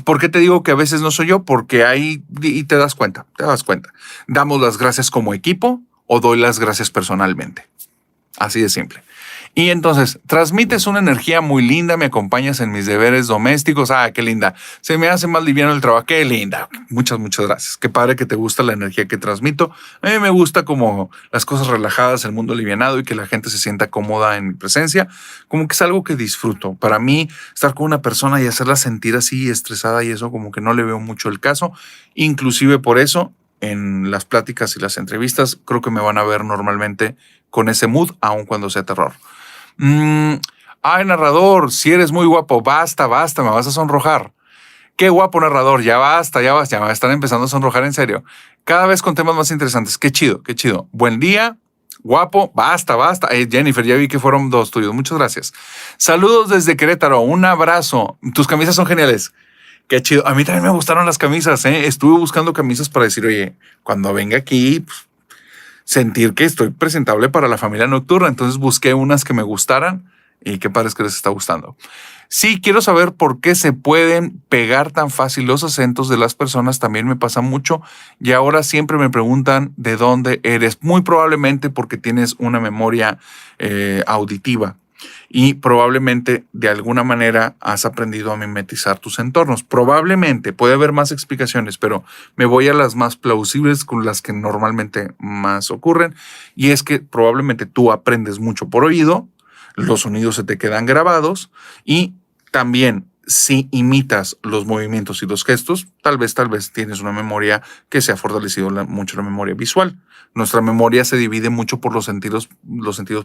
S1: ¿Por qué te digo que a veces no soy yo? Porque ahí, y te das cuenta. Damos las gracias como equipo o doy las gracias personalmente. Así de simple. Y entonces, transmites una energía muy linda, me acompañas en mis deberes domésticos. Ah, qué linda. Se me hace más liviano el trabajo. Qué linda. Muchas gracias. Qué padre que te gusta la energía que transmito. A mí me gusta como las cosas relajadas, el mundo alivianado y que la gente se sienta cómoda en mi presencia. Como que es algo que disfruto. Para mí, estar con una persona y hacerla sentir así estresada y eso como que no le veo mucho el caso. Inclusive por eso, en las pláticas y las entrevistas, creo que me van a ver normalmente con ese mood, aun cuando sea terror. Ay, narrador, si eres muy guapo, basta, me vas a sonrojar. Qué guapo, narrador, ya basta, me están empezando a sonrojar en serio. Cada vez con temas más interesantes, qué chido. Buen día, guapo, basta. Jennifer, ya vi que fueron 2 tuyos, muchas gracias. Saludos desde Querétaro, un abrazo. Tus camisas son geniales. Qué chido, a mí también me gustaron las camisas, Estuve buscando camisas para decir, oye, cuando venga aquí, pues, sentir que estoy presentable para la familia nocturna. Entonces busqué unas que me gustaran y qué padre es que les está gustando. Sí, quiero saber por qué se pueden pegar tan fácil los acentos de las personas. También me pasa mucho y ahora siempre me preguntan de dónde eres. Muy probablemente porque tienes una memoria auditiva. Y probablemente de alguna manera has aprendido a mimetizar tus entornos. Probablemente, puede haber más explicaciones, pero me voy a las más plausibles con las que normalmente más ocurren. Y es que probablemente tú aprendes mucho por oído, los sonidos se te quedan grabados y también si imitas los movimientos y los gestos, tal vez tienes una memoria que se ha fortalecido mucho la memoria visual. Nuestra memoria se divide mucho por los sentidos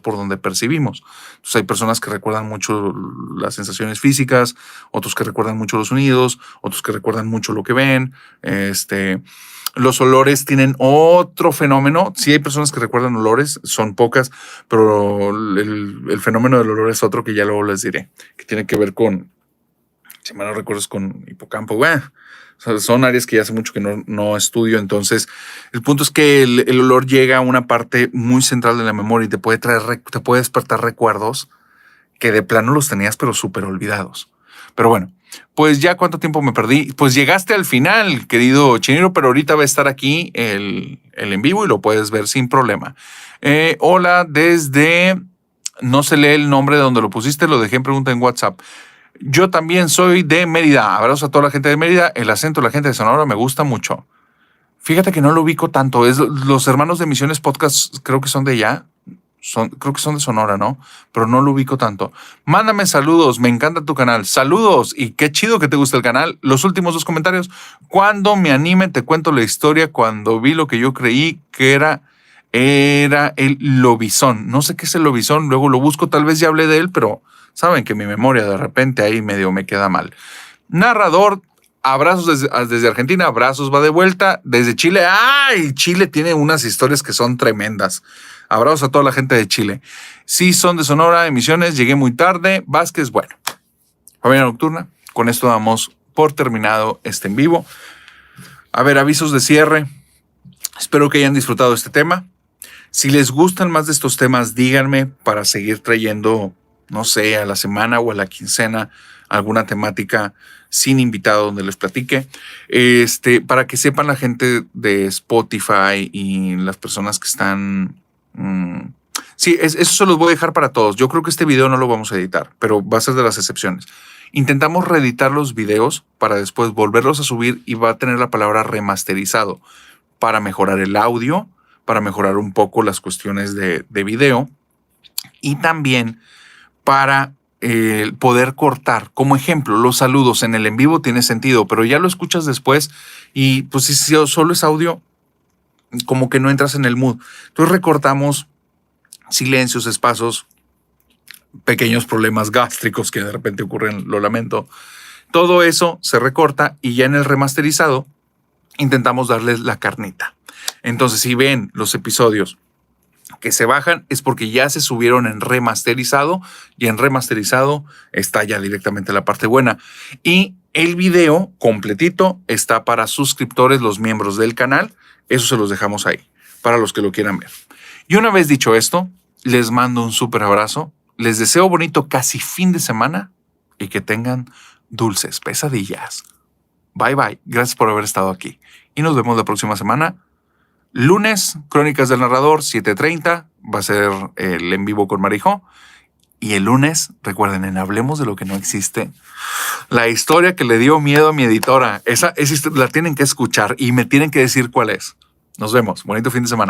S1: por donde percibimos. Entonces hay personas que recuerdan mucho las sensaciones físicas, otros que recuerdan mucho los sonidos, otros que recuerdan mucho lo que ven. Los olores tienen otro fenómeno. Sí hay personas que recuerdan olores, son pocas, pero el fenómeno del olor es otro que ya luego les diré, que tiene que ver con, si mal no recuerdo, es con hipocampo. Bueno, son áreas que ya hace mucho que no estudio. Entonces, el punto es que el olor llega a una parte muy central de la memoria y te puede despertar recuerdos que de plano los tenías, pero súper olvidados. Pero bueno, pues ya cuánto tiempo me perdí. Pues llegaste al final, querido Chiniro, pero ahorita va a estar aquí el en vivo y lo puedes ver sin problema. Hola, desde... No se lee el nombre de donde lo pusiste, lo dejé en pregunta en WhatsApp. Yo también soy de Mérida. Abrazos a toda la gente de Mérida. El acento de la gente de Sonora me gusta mucho. Fíjate que no lo ubico tanto. Los hermanos de Misiones Podcast creo que son de allá. Creo que son de Sonora, ¿no? Pero no lo ubico tanto. Mándame saludos. Me encanta tu canal. Saludos. Y qué chido que te guste el canal. Los últimos 2 comentarios. Cuando me anime te cuento la historia cuando vi lo que yo creí que era el lobizón. No sé qué es el lobizón. Luego lo busco. Tal vez ya hablé de él, pero... Saben que mi memoria de repente ahí medio me queda mal. Narrador, abrazos desde Argentina, abrazos va de vuelta. Desde Chile, ¡ay! Chile tiene unas historias que son tremendas. Abrazos a toda la gente de Chile. Sí, son de Sonora, Emisiones, llegué muy tarde. Vázquez, bueno. Familia Nocturna, con esto damos por terminado este en vivo. A ver, avisos de cierre. Espero que hayan disfrutado este tema. Si les gustan más de estos temas, díganme para seguir trayendo... no sé, a la semana o a la quincena, alguna temática sin invitado donde les platique, para que sepan la gente de Spotify y las personas que están... Sí, eso se los voy a dejar para todos. Yo creo que este video no lo vamos a editar, pero va a ser de las excepciones. Intentamos reeditar los videos para después volverlos a subir y va a tener la palabra remasterizado para mejorar el audio, para mejorar un poco las cuestiones de video y también para poder cortar. Como ejemplo, los saludos en el en vivo tiene sentido, pero ya lo escuchas después y pues si solo es audio, como que no entras en el mood. Entonces recortamos silencios, espacios, pequeños problemas gástricos que de repente ocurren, lo lamento. Todo eso se recorta y ya en el remasterizado intentamos darles la carnita. Entonces, si ven los episodios que se bajan es porque ya se subieron en remasterizado y en remasterizado está ya directamente la parte buena. Y el video completito está para suscriptores, los miembros del canal. Eso se los dejamos ahí para los que lo quieran ver. Y una vez dicho esto, les mando un súper abrazo. Les deseo bonito casi fin de semana y que tengan dulces pesadillas. Bye bye. Gracias por haber estado aquí. Y nos vemos la próxima semana. Lunes, Crónicas del Narrador, 7:30. Va a ser el en vivo con Marijo. Y el lunes, recuerden, en Hablemos de lo que no existe, la historia que le dio miedo a mi editora. Esa la tienen que escuchar y me tienen que decir cuál es. Nos vemos. Bonito fin de semana.